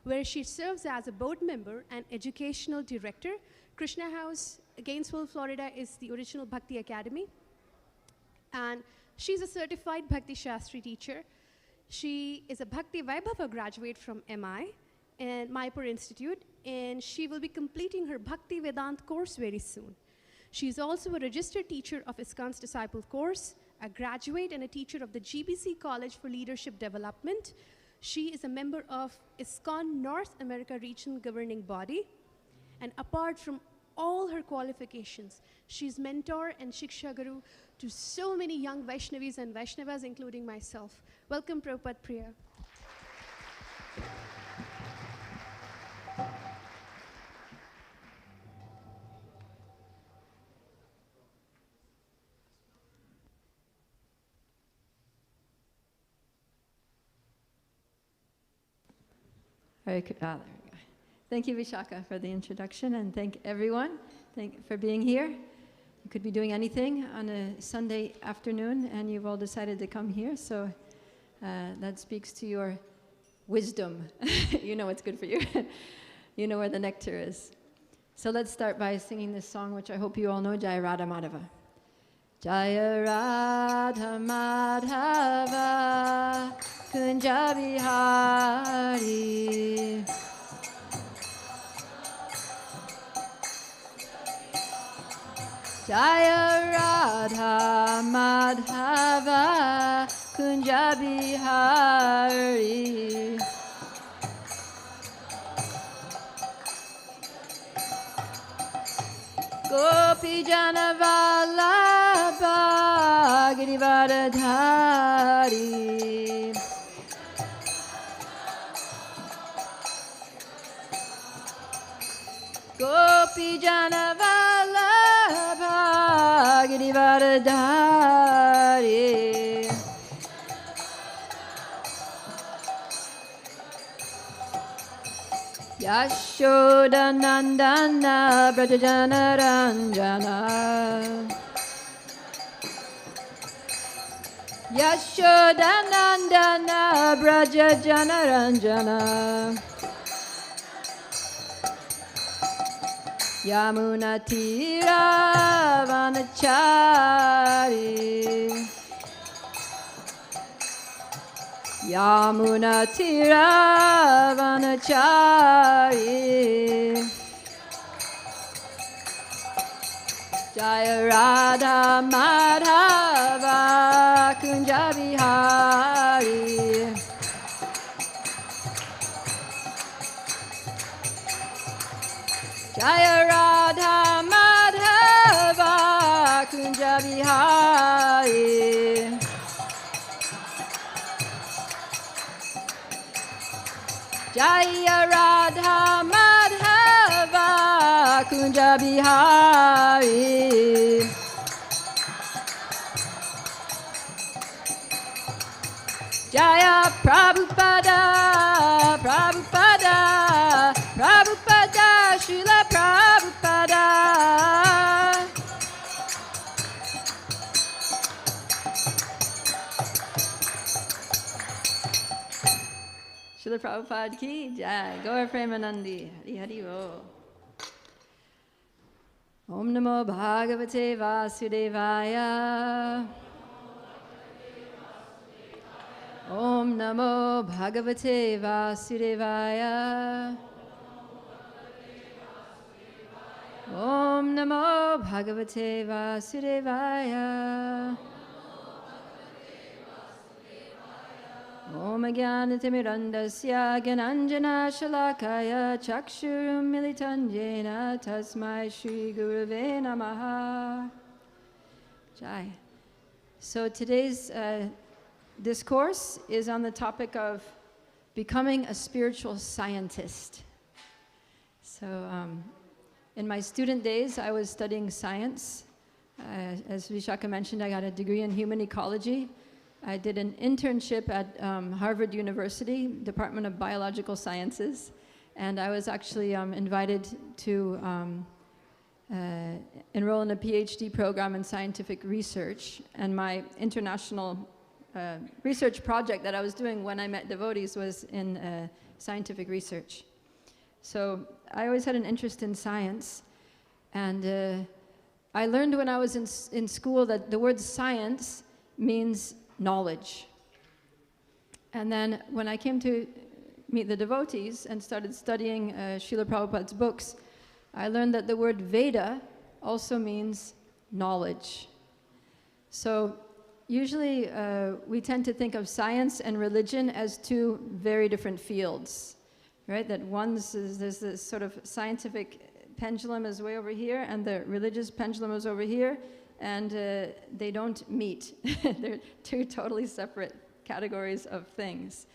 where she serves as a board member and educational director. Krishna House, Gainesville, Florida is the original Bhakti Academy. And she's a certified Bhakti Shastri teacher. She is a Bhakti Vaibhava graduate from MI and Mayapur Institute, and she will be completing her Bhakti Vedant course very soon. She's also a registered teacher of ISKCON's Disciple course, a graduate and a teacher of the GBC College for Leadership Development. She is a member of ISKCON North America Regional Governing Body. And apart from all her qualifications, she's mentor and Shiksha Guru to so many young Vaishnavis and Vaishnavas, including myself. Welcome, Prabhupada Priya. There we go. Thank you, Vishaka, for the introduction, and thank everyone for being here. You could be doing anything on a Sunday afternoon, and you've all decided to come here, so that speaks to your wisdom. You know what's good for you. You know where the nectar is. So let's start by singing this song, which I hope you all know, Jaya Radha Madhava. Jaya Radha Madhava Kunja Bihari Jaya Radha Madhava Kunja Bihari Gopi Jana Vallabha Girivardhari Gopi Jana Vallabha Girivardhari Yashoda Nandana Brajajana Ranjana Yashoda Nandana Brajajana Ranjana Yamuna Tira Vanachari Yamuna Tira Vanachari Jaya Radha Madhava Kunja Bihari Jaya Radha Madhava Kunja Bihari Jaya Radha Madhava Kunja Bihari Jaya Prabhupada Prabhupada Prabhupada Srila Prabhupada Srila Prabhupada ki jai. Gaur Premanandi. Hari Hari Bo. Om Namo Bhagavate Vasudevaya. Om Namo Bhagavate Vasudevaya. Om Namo Bhagavate Vasudevaya. Om Jnanatimirandasya Gyananjana Shalakaya Chakshurum Militanjena Tasmai Shri Gurave Namaha. Jai. So today's discourse is on the topic of becoming a spiritual scientist. So in my student days, I was studying science. As Vishaka mentioned, I got a degree in human ecology. I did an internship at Harvard University, Department of Biological Sciences, and I was actually invited to enroll in a PhD program in scientific research, and my international research project that I was doing when I met devotees was in scientific research. So I always had an interest in science, and I learned when I was in school that the word science means knowledge. And then when I came to meet the devotees and started studying Srila Prabhupada's books, I learned that the word Veda also means knowledge. So usually we tend to think of science and religion as two very different fields, right? That there's this sort of scientific pendulum is way over here, and the religious pendulum is over here, and they don't meet. They're two totally separate categories of things.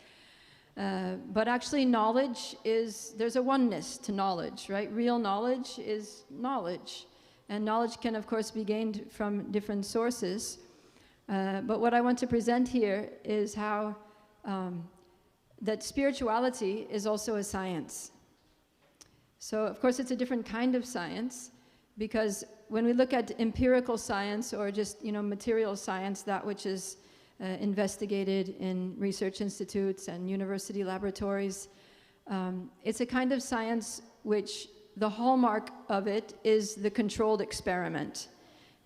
But actually knowledge there's a oneness to knowledge, right? Real knowledge is knowledge. And knowledge can, of course, be gained from different sources. But what I want to present here is how that spirituality is also a science. So, of course, it's a different kind of science, because when we look at empirical science or just, material science, that which is investigated in research institutes and university laboratories, it's a kind of science which the hallmark of it is the controlled experiment.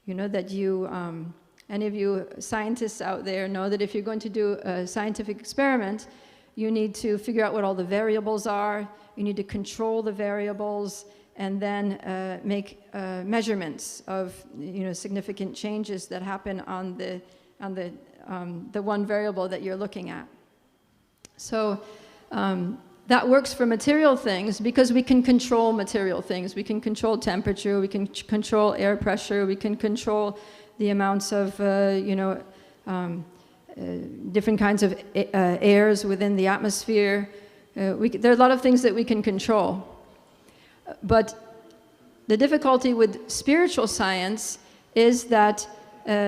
That any of you scientists out there know that if you're going to do a scientific experiment, you need to figure out what all the variables are, you need to control the variables, and then make measurements of significant changes that happen on the one variable that you're looking at. So that works for material things because we can control material things. We can control temperature, we can control air pressure, we can control the amounts of different kinds of airs within the atmosphere. There are a lot of things that we can control. But the difficulty with spiritual science is that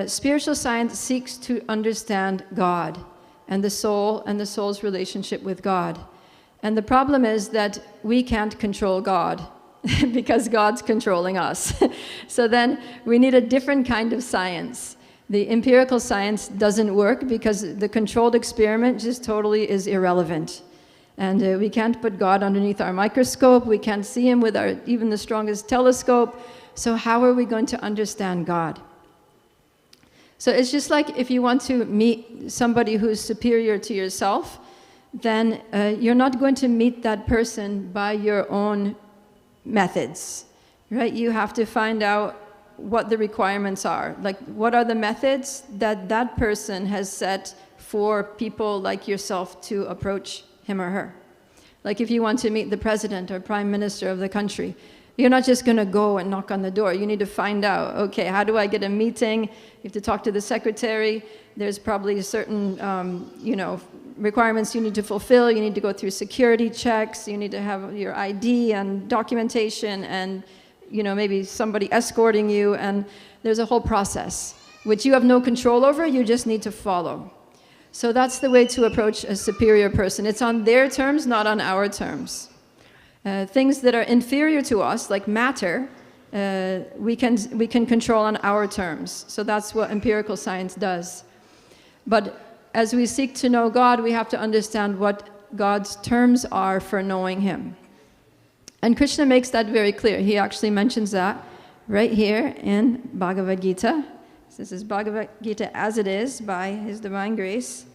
spiritual science seeks to understand God and the soul and the soul's relationship with God. And the problem is that we can't control God because God's controlling us. So then we need a different kind of science. The empirical science doesn't work because the controlled experiment just totally is irrelevant. And we can't put God underneath our microscope. We can't see him with even the strongest telescope. So how are we going to understand God? So it's just like if you want to meet somebody who's superior to yourself, then you're not going to meet that person by your own methods, right? You have to find out what the requirements are. Like, what are the methods that that person has set for people like yourself to approach him or her? Like if you want to meet the president or prime minister of the country, you're not just going to go and knock on the door. You need to find out, okay, how do I get a meeting? You have to talk to the secretary. There's probably certain, requirements you need to fulfill. You need to go through security checks. You need to have your ID and documentation and, maybe somebody escorting you. And there's a whole process, which you have no control over. You just need to follow. So that's the way to approach a superior person. It's on their terms, not on our terms. Things that are inferior to us, like matter, we can control on our terms. So that's what empirical science does. But as we seek to know God, we have to understand what God's terms are for knowing him. And Krishna makes that very clear. He actually mentions that right here in Bhagavad Gita. This is Bhagavad Gita as it is by His Divine Grace,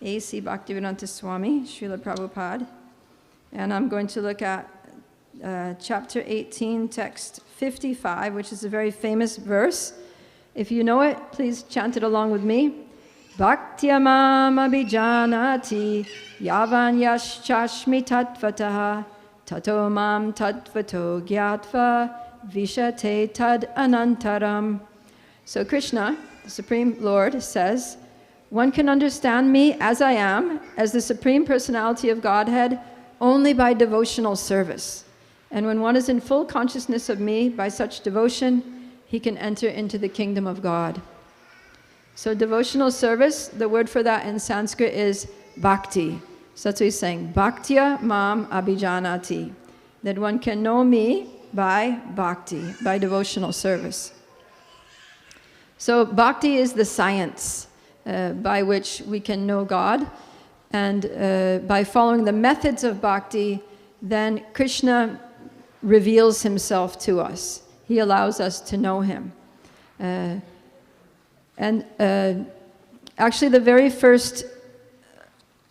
A.C. Bhaktivedanta Swami, Srila Prabhupada. And I'm going to look at chapter 18, text 55, which is a very famous verse. If you know it, please chant it along with me. Bhaktya mam abhijanati yavan yaschashmi tatvataha tato mam tatvato gyatva vishate tad anantaram. So Krishna, the Supreme Lord, says, one can understand me as I am, as the Supreme Personality of Godhead, only by devotional service. And when one is in full consciousness of me by such devotion, he can enter into the kingdom of God. So devotional service, the word for that in Sanskrit is bhakti. So that's what he's saying. Bhaktya mam abhijanati. That one can know me by bhakti, by devotional service. So bhakti is the science by which we can know God, and by following the methods of bhakti, then Krishna reveals himself to us. He allows us to know him. Actually, the very first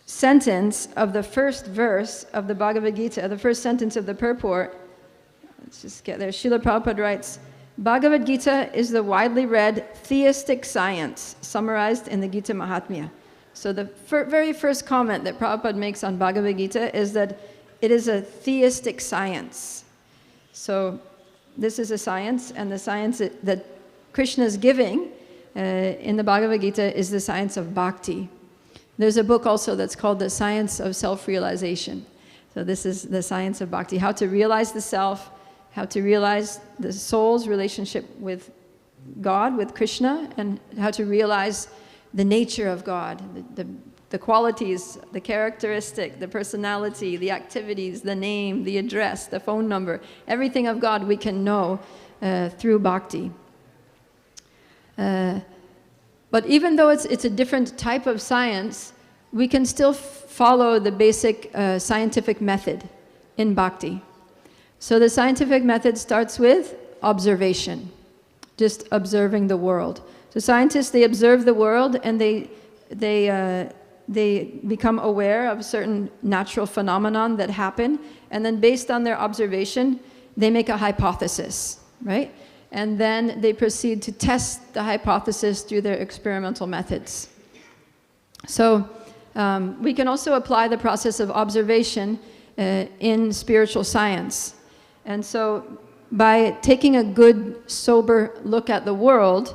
sentence of the first verse of the Bhagavad Gita, the first sentence of the purport, let's just get there. Srila Prabhupada writes, Bhagavad Gita is the widely read theistic science summarized in the Gita Mahatmya. So the very first comment that Prabhupada makes on Bhagavad Gita is that it is a theistic science. So this is a science, and the science that Krishna is giving in the Bhagavad Gita is the science of bhakti. There's a book also that's called The Science of Self-Realization. So this is the science of bhakti, how to realize the self, how to realize the soul's relationship with God, with Krishna, and how to realize the nature of God, the qualities, the characteristic, the personality, the activities, the name, the address, the phone number. Everything of God we can know through bhakti. But even though it's a different type of science, we can still follow the basic scientific method in bhakti. So the scientific method starts with observation, just observing the world. So scientists, they observe the world, and they become aware of certain natural phenomenon that happen, and then based on their observation, they make a hypothesis, right? And then they proceed to test the hypothesis through their experimental methods. So we can also apply the process of observation in spiritual science. And so by taking a good, sober look at the world,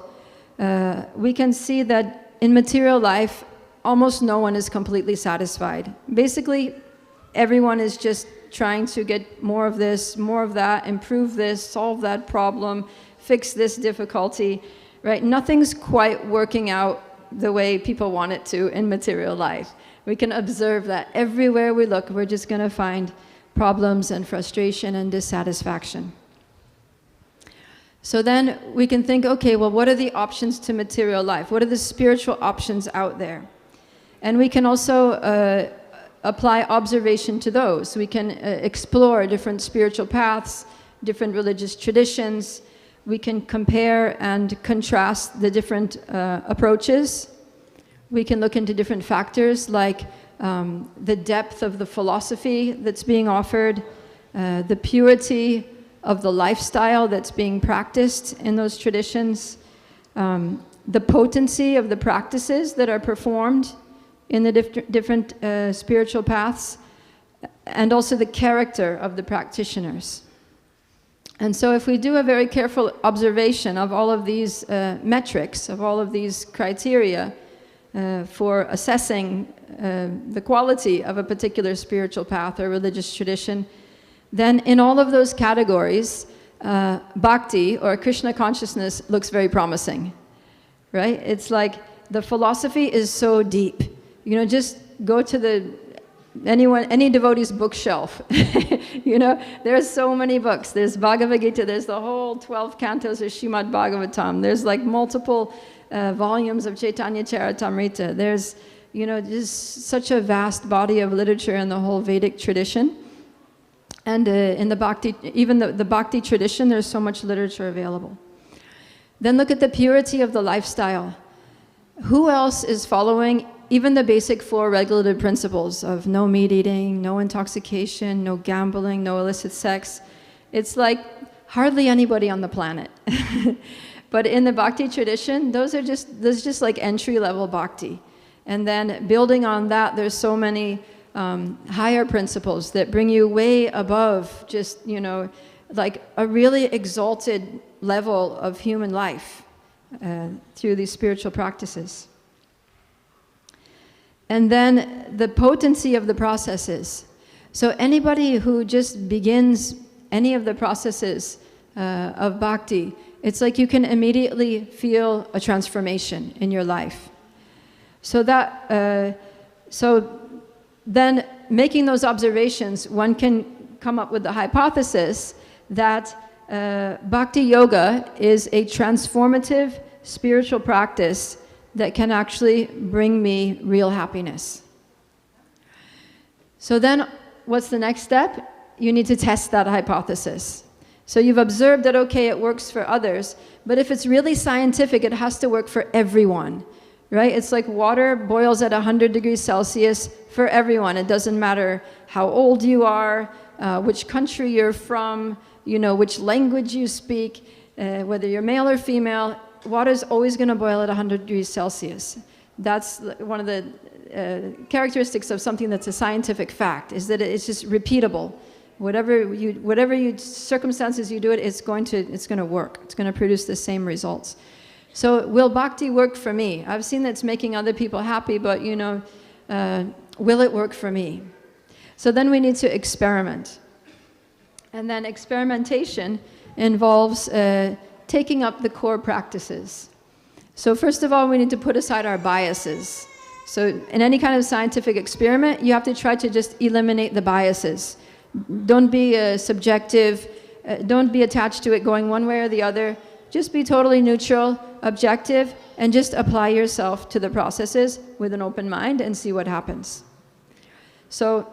we can see that in material life, almost no one is completely satisfied. Basically, everyone is just trying to get more of this, more of that, improve this, solve that problem, fix this difficulty, right? Nothing's quite working out the way people want it to in material life. We can observe that everywhere we look, we're just going to find problems and frustration and dissatisfaction. So then we can think, okay, well, what are the options to material life? What are the spiritual options out there? And we can also apply observation to those. We can explore different spiritual paths, different religious traditions. We can compare and contrast the different approaches. We can look into different factors like the depth of the philosophy that's being offered, the purity of the lifestyle that's being practiced in those traditions, the potency of the practices that are performed in the different spiritual paths, and also the character of the practitioners. And so if we do a very careful observation of all of these metrics, of all of these criteria for assessing the quality of a particular spiritual path or religious tradition, then in all of those categories, bhakti or Krishna consciousness looks very promising, right? It's like the philosophy is so deep. You know, just go to any devotee's bookshelf. You know, there's so many books. There's Bhagavad Gita, there's the whole 12 cantos of Srimad Bhagavatam. There's like multiple volumes of Chaitanya Charitamrita. There's, you know, just such a vast body of literature in the whole Vedic tradition. And in the Bhakti, even the Bhakti tradition, there's so much literature available. Then look at the purity of the lifestyle. Who else is following even the basic 4 regulative principles of no meat eating, no intoxication, no gambling, no illicit sex? It's like hardly anybody on the planet. But in the Bhakti tradition, those are just like entry-level Bhakti. And then building on that, there's so many higher principles that bring you way above just, you know, like a really exalted level of human life through these spiritual practices. And then the potency of the processes. So anybody who just begins any of the processes of bhakti, it's like you can immediately feel a transformation in your life. So then making those observations, one can come up with the hypothesis that Bhakti Yoga is a transformative spiritual practice that can actually bring me real happiness. So then, what's the next step? You need to test that hypothesis. So you've observed that, okay, it works for others, but if it's really scientific, it has to work for everyone, right? It's like water boils at 100 degrees Celsius for everyone. It doesn't matter how old you are, which country you're from, which language you speak, whether you're male or female, water's always going to boil at 100 degrees Celsius. That's one of the characteristics of something that's a scientific fact, is that it's just repeatable. Whatever circumstances you do it, it's going to work. It's going to produce the same results. So will bhakti work for me? I've seen that it's making other people happy, but will it work for me? So then we need to experiment. And then experimentation involves taking up the core practices. So first of all, we need to put aside our biases. So in any kind of scientific experiment, you have to try to just eliminate the biases. Don't be subjective. Don't be attached to it going one way or the other. Just be totally neutral, objective, and just apply yourself to the processes with an open mind and see what happens. So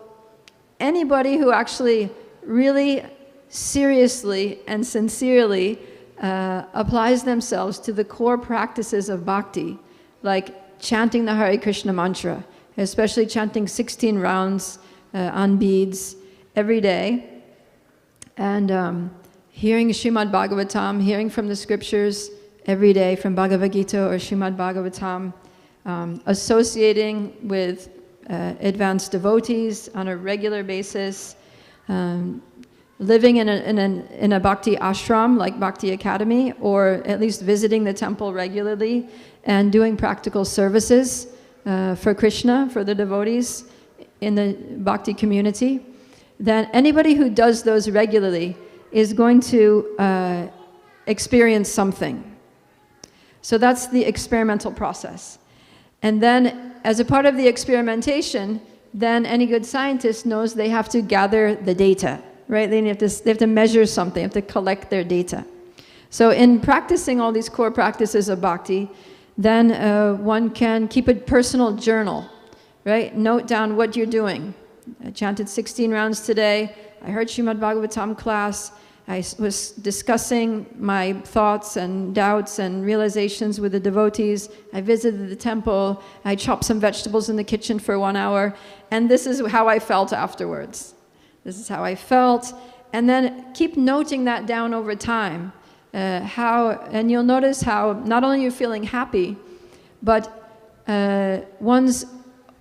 anybody who actually really seriously and sincerely applies themselves to the core practices of bhakti, like chanting the Hare Krishna mantra, especially chanting 16 rounds on beads every day, and hearing Srimad Bhagavatam, hearing from the scriptures every day from Bhagavad Gita or Srimad Bhagavatam, associating with advanced devotees on a regular basis, living in a bhakti ashram like Bhakti Academy, or at least visiting the temple regularly and doing practical services for Krishna, for the devotees in the bhakti community, then anybody who does those regularly is going to experience something. So that's the experimental process. And then as a part of the experimentation, then any good scientist knows they have to gather the data, right? They have to measure something, they have to collect their data. So in practicing all these core practices of bhakti, then one can keep a personal journal, right? Note down what you're doing. I chanted 16 rounds today. I heard Srimad Bhagavatam class. I was discussing my thoughts and doubts and realizations with the devotees. I visited the temple. I chopped some vegetables in the kitchen for 1 hour. And this is how I felt afterwards. This is how I felt. And then keep noting that down over time. And you'll notice how not only you're feeling happy, but one's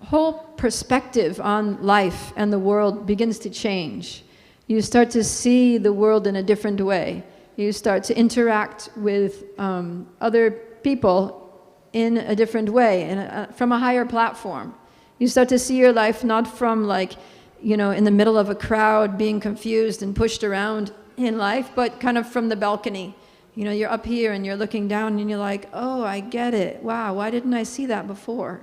whole perspective on life and the world begins to change. You start to see the world in a different way. You start to interact with other people in a different way, and from a higher platform. You start to see your life not from in the middle of a crowd being confused and pushed around in life, but kind of from the balcony. You're up here and you're looking down and you're like, oh, I get it. Wow, why didn't I see that before?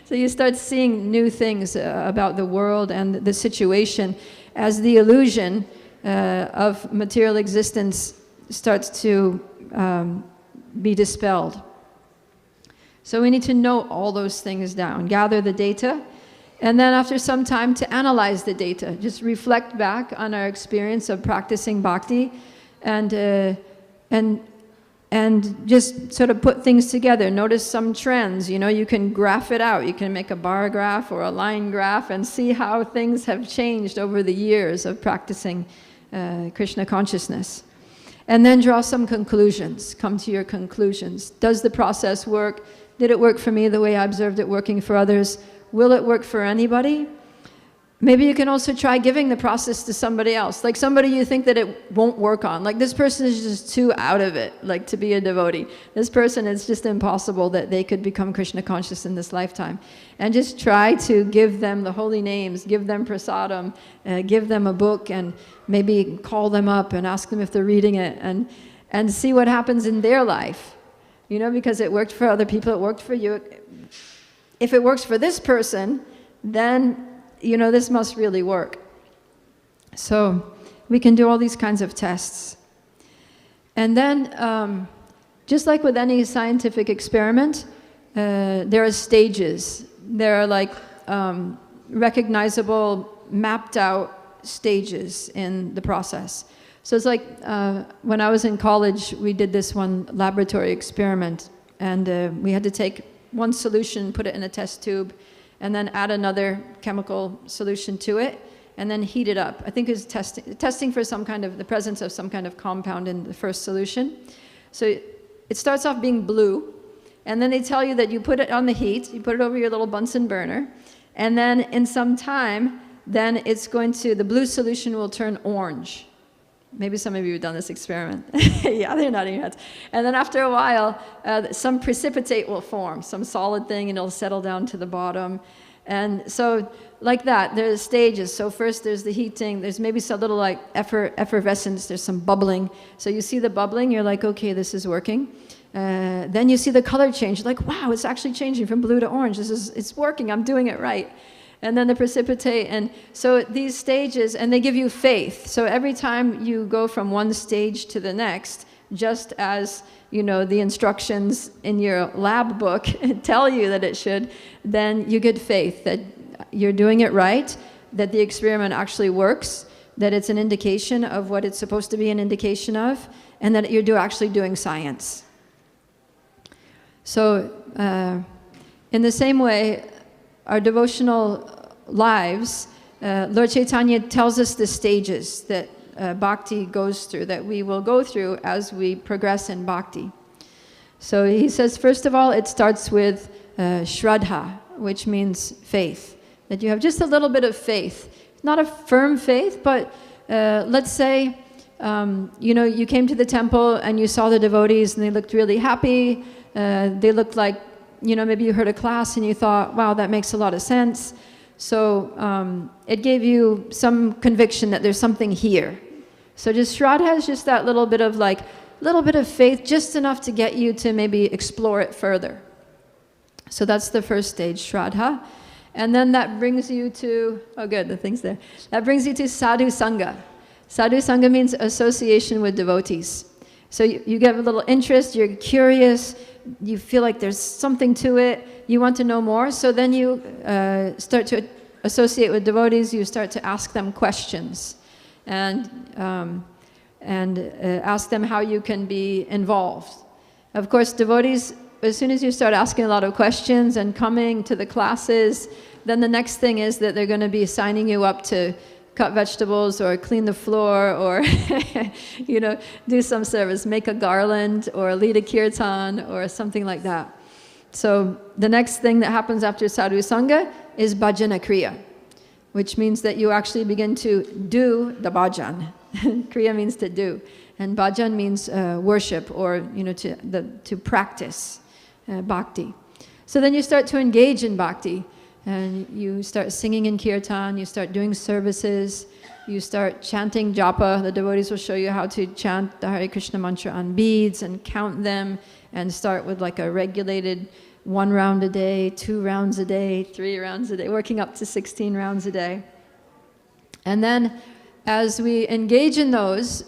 So you start seeing new things about the world and the situation as the illusion of material existence starts to be dispelled. So we need to note all those things down, gather the data, and then after some time to analyze the data, just reflect back on our experience of practicing bhakti and just sort of put things together. Notice some trends. You can graph it out. You can make a bar graph or a line graph and see how things have changed over the years of practicing Krishna consciousness. And then draw some conclusions. Come to your conclusions. Does the process work? Did it work for me the way I observed it working for others? Will it work for anybody? Maybe you can also try giving the process to somebody else, like somebody you think that it won't work on. Like this person is just too out of it, like to be a devotee. This person, it's just impossible that they could become Krishna conscious in this lifetime. And just try to give them the holy names, give them prasadam, give them a book, and maybe call them up and ask them if they're reading it, and see what happens in their life. Because it worked for other people, it worked for you. If it works for this person, then this must really work. So We can do all these kinds of tests. And then, just like with any scientific experiment, there are stages. There are like recognizable, mapped out stages in the process. So it's like when I was in college, we did this one laboratory experiment, and we had to take one solution, put it in a test tube, and then add another chemical solution to it, and then heat it up. I think it was testing for some kind of, the presence of some kind of compound in the first solution. So it starts off being blue, and then they tell you that you put it on the heat, you put it over your little Bunsen burner, and then in some time, then it's going to, the blue solution will turn orange. Maybe some of you have done this experiment. Yeah, they're nodding your heads. And then after a while, some precipitate will form, some solid thing, and it'll settle down to the bottom. And so, like that, there's stages. So first there's the heating, there's maybe some little like effervescence, there's some bubbling. So you see the bubbling, you're like, okay, this is working. Then you see the color change, like, wow, it's actually changing from blue to orange. It's working, I'm doing it right. And then the precipitate, and so these stages, and they give you faith. So every time you go from one stage to the next, just as the instructions in your lab book tell you that it should, then you get faith that you're doing it right, that the experiment actually works, that it's an indication of what it's supposed to be an indication of, and that you're actually doing science. So in the same way, our devotional lives, Lord Chaitanya tells us the stages that bhakti goes through, that we will go through as we progress in bhakti. So he says, first of all, it starts with shraddha, which means faith, that you have just a little bit of faith. Not a firm faith, but let's say, you came to the temple and you saw the devotees and they looked really happy. They looked like, maybe you heard a class and you thought, wow, that makes a lot of sense. So it gave you some conviction that there's something here. So just shraddha is just that little bit of faith, just enough to get you to maybe explore it further. So that's the first stage, shraddha. And then that brings you to, oh good, the thing's there. That brings you to sadhu sangha. Sadhu sangha means association with devotees. So you get a little interest, you're curious, you feel like there's something to it, you want to know more, so then you start to associate with devotees, you start to ask them questions and ask them how you can be involved. Of course, devotees, as soon as you start asking a lot of questions and coming to the classes, then the next thing is that they're going to be signing you up to cut vegetables or clean the floor or, do some service, make a garland or lead a kirtan or something like that. So the next thing that happens after sadhu sangha is bhajana kriya, which means that you actually begin to do the bhajan. Kriya means to do, and bhajan means worship or, to practice bhakti. So then you start to engage in bhakti. And you start singing in kirtan, you start doing services, you start chanting japa. The devotees will show you how to chant the Hare Krishna mantra on beads and count them and start with like a regulated 1 round a day, 2 rounds a day, 3 rounds a day, working up to 16 rounds a day. And then as we engage in those,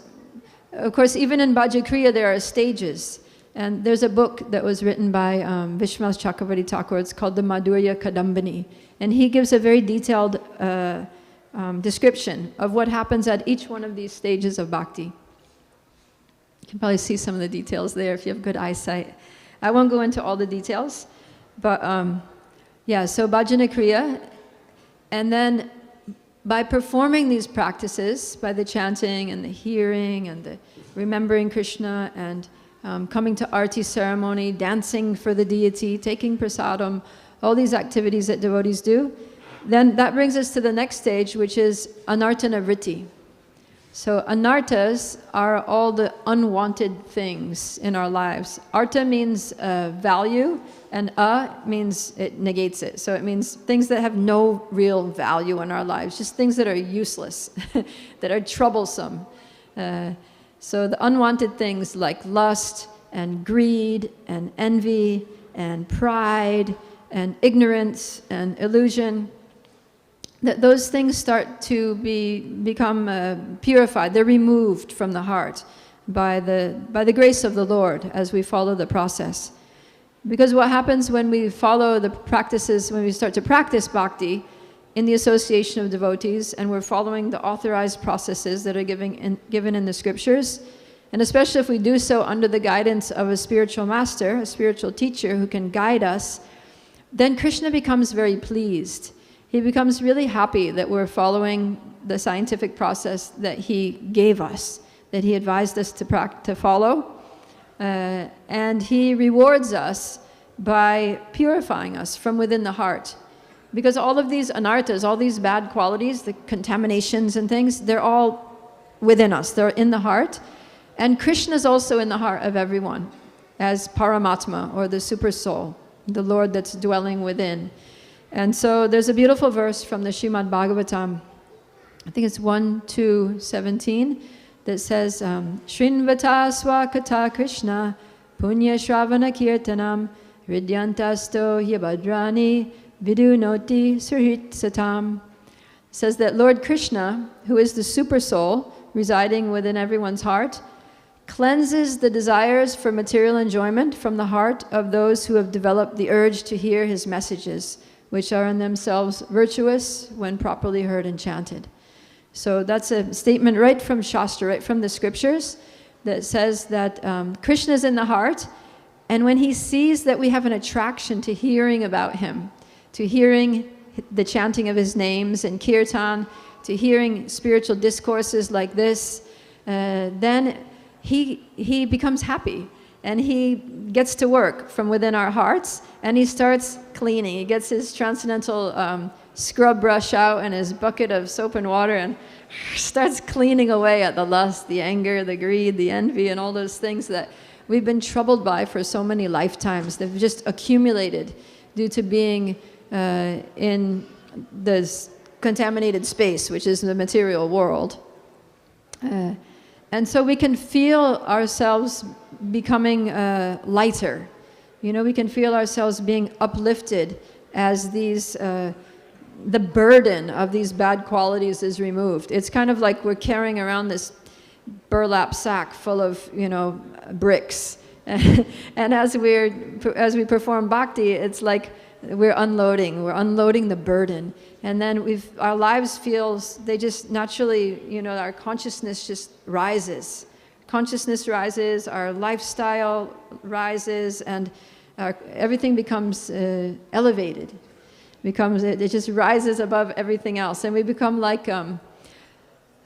of course, even in Bhaja Kriya there are stages. And there's a book that was written by Vishwanath Chakravarti Thakur. It's called the Madhurya Kadambini. And he gives a very detailed description of what happens at each one of these stages of bhakti. You can probably see some of the details there if you have good eyesight. I won't go into all the details, but so Bhajana Kriya. And then by performing these practices, by the chanting and the hearing and the remembering Krishna and coming to arti ceremony, dancing for the deity, taking prasadam, all these activities that devotees do, then that brings us to the next stage, which is anartana vritti. So anartas are all the unwanted things in our lives. Arta means value, and means it negates it. So it means things that have no real value in our lives, just things that are useless, that are troublesome. So the unwanted things like lust and greed and envy and pride and ignorance and illusion. that those things start to become purified. They're removed from the heart by the grace of the Lord as we follow the process. Because what happens when we follow the practices, when we start to practice bhakti in the association of devotees, and we're following the authorized processes that are given in the scriptures, and especially if we do so under the guidance of a spiritual master, a spiritual teacher who can guide us, then Krishna becomes very pleased. He becomes really happy that we're following the scientific process that he gave us, that he advised us to follow. And he rewards us by purifying us from within the heart. Because all of these anarthas, all these bad qualities, the contaminations and things, they're all within us. They're in the heart. And Krishna is also in the heart of everyone as Paramatma, or the super soul, the Lord that's dwelling within. And so there's a beautiful verse from the Srimad Bhagavatam, I think it's 1:2:17, that says, Shrinvata swakata Krishna punya shravana kirtanam ridyantasto hyabadrani vidunoti suhrit satam. It says that Lord Krishna, who is the super soul residing within everyone's heart, cleanses the desires for material enjoyment from the heart of those who have developed the urge to hear his messages, which are in themselves virtuous when properly heard and chanted. So that's a statement right from Shastra, right from the scriptures, that says that Krishna is in the heart, and when he sees that we have an attraction to hearing about him, to hearing the chanting of his names and kirtan, to hearing spiritual discourses like this, then he becomes happy, and he gets to work from within our hearts, and he starts cleaning. He gets his transcendental scrub brush out and his bucket of soap and water and starts cleaning away at the lust, the anger, the greed, the envy, and all those things that we've been troubled by for so many lifetimes. They've just accumulated due to being in this contaminated space, which is the material world. And so we can feel ourselves becoming lighter. You know, we can feel ourselves being uplifted as these, the burden of these bad qualities is removed. It's kind of like we're carrying around this burlap sack full of, you know, bricks. And as we perform bhakti, it's like we're unloading the burden. And then our lives feels, they just naturally, you know, our consciousness just rises. Consciousness rises, our lifestyle rises, and everything becomes elevated. It just rises above everything else. And we become like a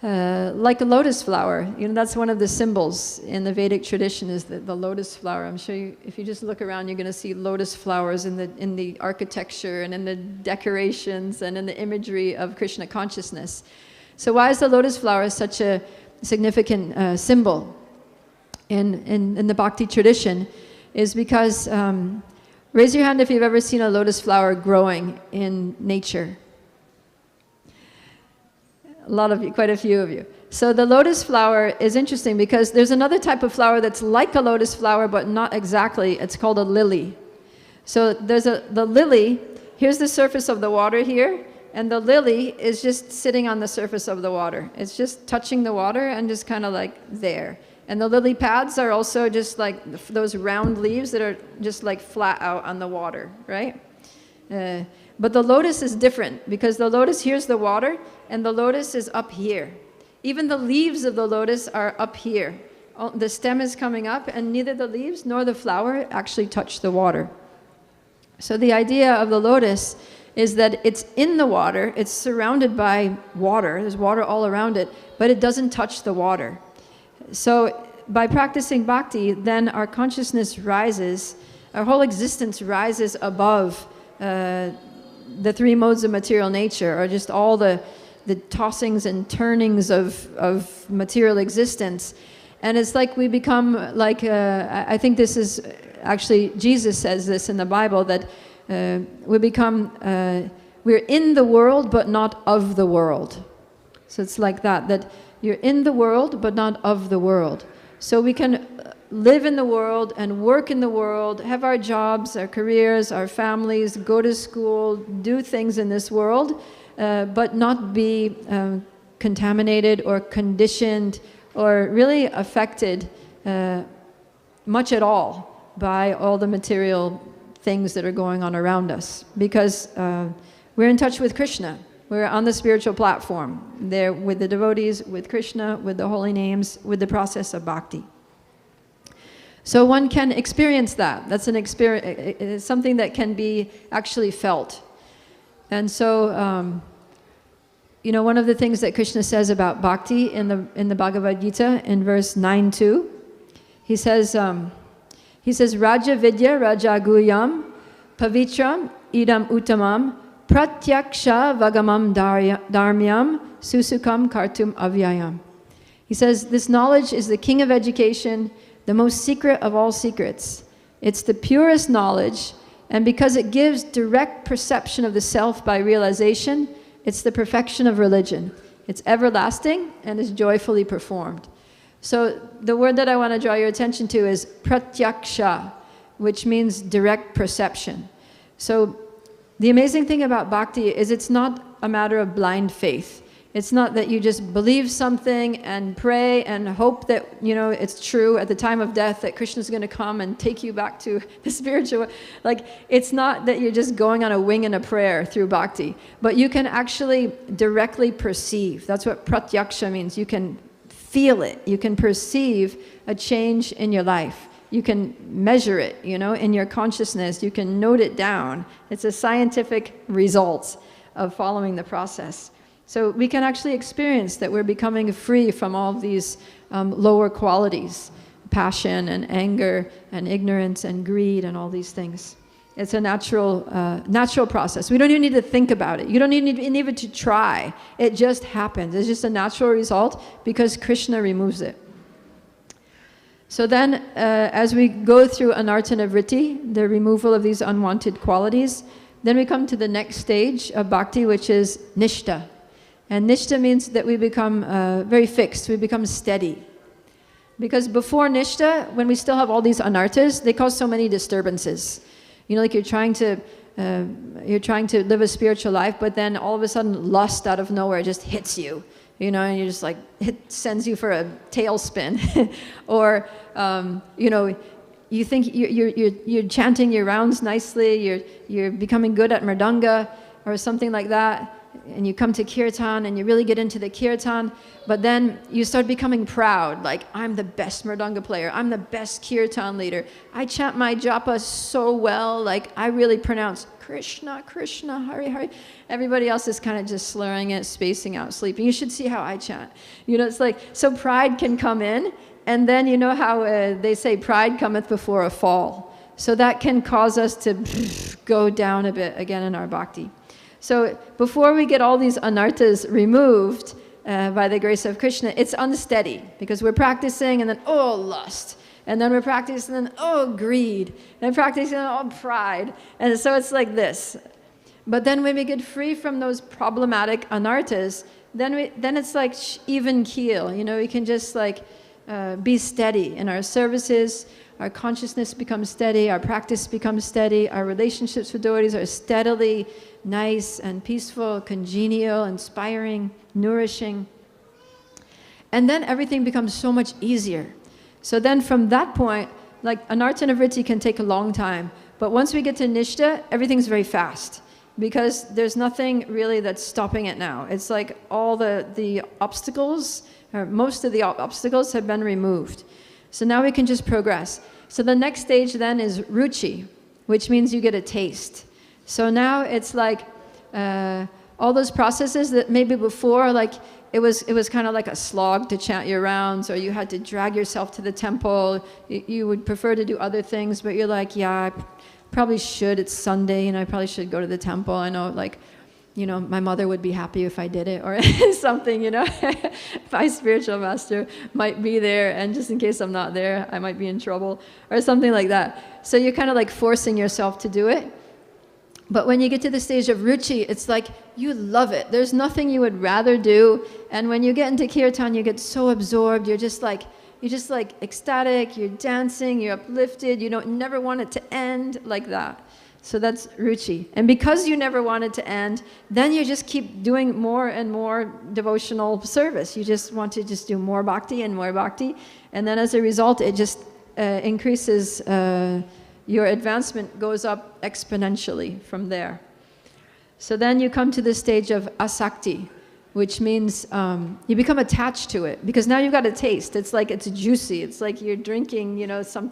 lotus flower. You know, that's one of the symbols in the Vedic tradition, is the lotus flower. I'm sure if you just look around, you're going to see lotus flowers in the architecture and in the decorations and in the imagery of Krishna consciousness. So why is the lotus flower such a significant symbol in the bhakti tradition? Is because, raise your hand if you've ever seen a lotus flower growing in nature. A lot of you, quite a few of you. So the lotus flower is interesting because there's another type of flower that's like a lotus flower, but not exactly. It's called a lily. So there's the lily, here's the surface of the water here, and the lily is just sitting on the surface of the water. It's just touching the water and just kind of like there. And the lily pads are also just like those round leaves that are just like flat out on the water, right? But the lotus is different, because the lotus, here's the water, and the lotus is up here. Even the leaves of the lotus are up here. The stem is coming up, and neither the leaves nor the flower actually touch the water. So the idea of the lotus is that it's in the water, it's surrounded by water, there's water all around it, but it doesn't touch the water. So by practicing bhakti, then our consciousness rises, our whole existence rises above the three modes of material nature, or just all the tossings and turnings of material existence. And it's like we become like, I think this is, actually Jesus says this in the Bible, that we become, we're in the world but not of the world. So it's like that you're in the world but not of the world. So we can live in the world and work in the world, have our jobs, our careers, our families, go to school, do things in this world, but not be contaminated or conditioned or really affected much at all by all the material things that are going on around us. Because we're in touch with Krishna. We're on the spiritual platform. There with the devotees, with Krishna, with the holy names, with the process of bhakti. So one can experience that. That's an experience. It's something that can be actually felt. And so, you know, one of the things that Krishna says about bhakti in the Bhagavad Gita in verse 9-2, he says, Raja Vidya Raja Guyam Pavitram Idam Uttamam Pratyaksha Vagamam Dharmyam Susukam Kartum Avyayam. He says, this knowledge is the king of education, the most secret of all secrets. It's the purest knowledge, and because it gives direct perception of the self by realization, it's the perfection of religion. It's everlasting and is joyfully performed. So the word that I want to draw your attention to is pratyaksha, which means direct perception. So the amazing thing about bhakti is it's not a matter of blind faith. It's not that you just believe something and pray and hope that, you know, it's true at the time of death that Krishna's going to come and take you back to the spiritual. Like, it's not that you're just going on a wing and a prayer through bhakti, but you can actually directly perceive. That's what pratyaksha means. You can feel it. You can perceive a change in your life. You can measure it, you know, in your consciousness. You can note it down. It's a scientific result of following the process. So we can actually experience that we're becoming free from all of these lower qualities, passion and anger and ignorance and greed and all these things. It's a natural process. We don't even need to think about it. You don't even to try. It just happens. It's just a natural result because Krishna removes it. So then, as we go through anartana vritti, the removal of these unwanted qualities, then we come to the next stage of bhakti, which is nishta. And nishta means that we become very fixed, we become steady. Because before nishta, when we still have all these anarthas, they cause so many disturbances. You know, like you're trying to live a spiritual life, but then all of a sudden lust out of nowhere just hits you. You know, and you're just like, it sends you for a tailspin. Or, you know, you think you're chanting your rounds nicely, you're becoming good at mridanga or something like that, and you come to kirtan and you really get into the kirtan, but then you start becoming proud, like, I'm the best mridanga player, I'm the best kirtan leader, I chant my japa so well, like I really pronounce Krishna, Krishna, Hari, Hari. Everybody else is kind of just slurring it, spacing out, sleeping. You should see how I chant. You know, it's like, so pride can come in, and then you know how they say pride cometh before a fall. So that can cause us to go down a bit again in our bhakti. So before we get all these anarthas removed by the grace of Krishna, it's unsteady because we're practicing and then, oh, lust. And then we're practicing, and then, oh, greed. And practicing, oh, pride. And so it's like this. But then when we get free from those problematic anarthas, then it's like even keel. You know, we can just like be steady in our services. Our consciousness becomes steady. Our practice becomes steady. Our relationships with devotees are steadily nice and peaceful, congenial, inspiring, nourishing. And then everything becomes so much easier. So then from that point, like anartana vritti can take a long time. But once we get to nishta, everything's very fast. Because there's nothing really that's stopping it now. It's like all the obstacles, or most of the obstacles have been removed. So now we can just progress. So the next stage then is ruchi, which means you get a taste. So now it's like all those processes that maybe before, like it was kind of like a slog to chant your rounds, or you had to drag yourself to the temple. You would prefer to do other things, but you're like, yeah, I probably should. It's Sunday, and I probably should go to the temple. I know, like, you know, my mother would be happy if I did it, or something, you know. My spiritual master might be there, and just in case I'm not there, I might be in trouble, or something like that. So you're kind of like forcing yourself to do it. But when you get to the stage of ruchi, it's like you love it. There's nothing you would rather do. And when you get into kirtan, you get so absorbed. You're just like, you're just like ecstatic, you're dancing, you're uplifted, you don't never want it to end, like that. So that's ruchi. And because you never want it to end, then you just keep doing more and more devotional service. You just want to just do more bhakti and more bhakti. And then as a result, it just increases, your advancement goes up exponentially from there. So then you come to the stage of asakti, which means you become attached to it, because now you've got a taste. It's like it's juicy. It's like you're drinking, you know, some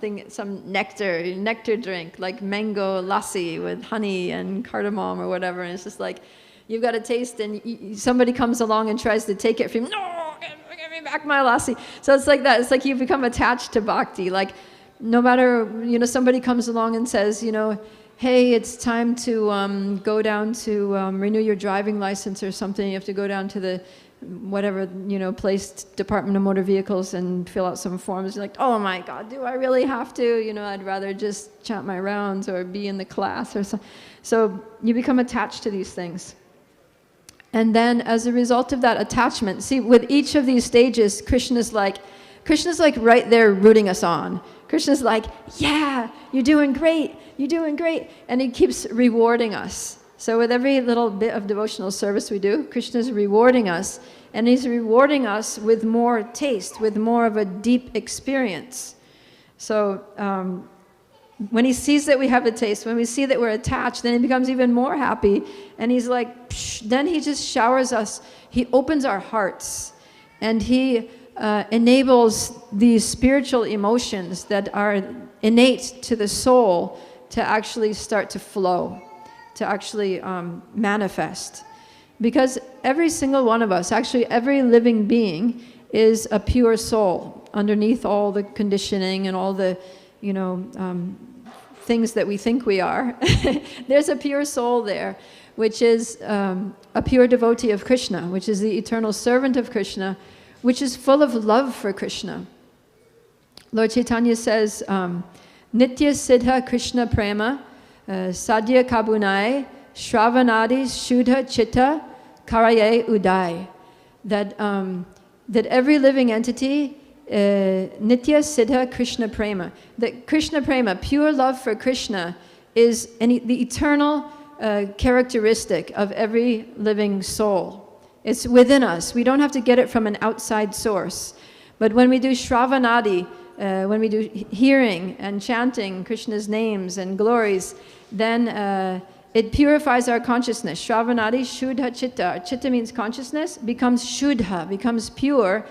nectar drink, like mango lassi with honey and cardamom or whatever. And it's just like you've got a taste, and somebody comes along and tries to take it from you. No, give me back my lassi. So it's like that. It's like you become attached to bhakti. Like no matter, you know, somebody comes along and says, you know, hey, it's time to go down to renew your driving license or something. You have to go down to the whatever, you know, place, Department of Motor Vehicles, and fill out some forms. You're like, oh my God, do I really have to? You know, I'd rather just chant my rounds or be in the class or something. So you become attached to these things. And then as a result of that attachment, see, with each of these stages, Krishna's like right there rooting us on. Krishna's like, yeah, you're doing great, you're doing great. And he keeps rewarding us. So with every little bit of devotional service we do, Krishna's rewarding us. And he's rewarding us with more taste, with more of a deep experience. So when he sees that we have a taste, when we see that we're attached, then he becomes even more happy. And he's like, psh, then he just showers us. He opens our hearts. And he enables these spiritual emotions that are innate to the soul to actually start to flow, to actually manifest. Because every single one of us, actually every living being, is a pure soul underneath all the conditioning and all the, you know, things that we think we are. There's a pure soul there, which is a pure devotee of Krishna, which is the eternal servant of Krishna, which is full of love for Krishna. Lord Chaitanya says, Nitya Siddha Krishna Prema, Sadhya Kabunai, Shravanadi Shuddha Chitta, Karaye Uday. That every living entity, Nitya Siddha Krishna Prema, that Krishna Prema, pure love for Krishna, is the eternal characteristic of every living soul. It's within us. We don't have to get it from an outside source. But when we do Shravanadi, when we do hearing and chanting Krishna's names and glories, then it purifies our consciousness. Shravanadi, Shuddha Chitta. Chitta means consciousness, becomes Shuddha, becomes pure.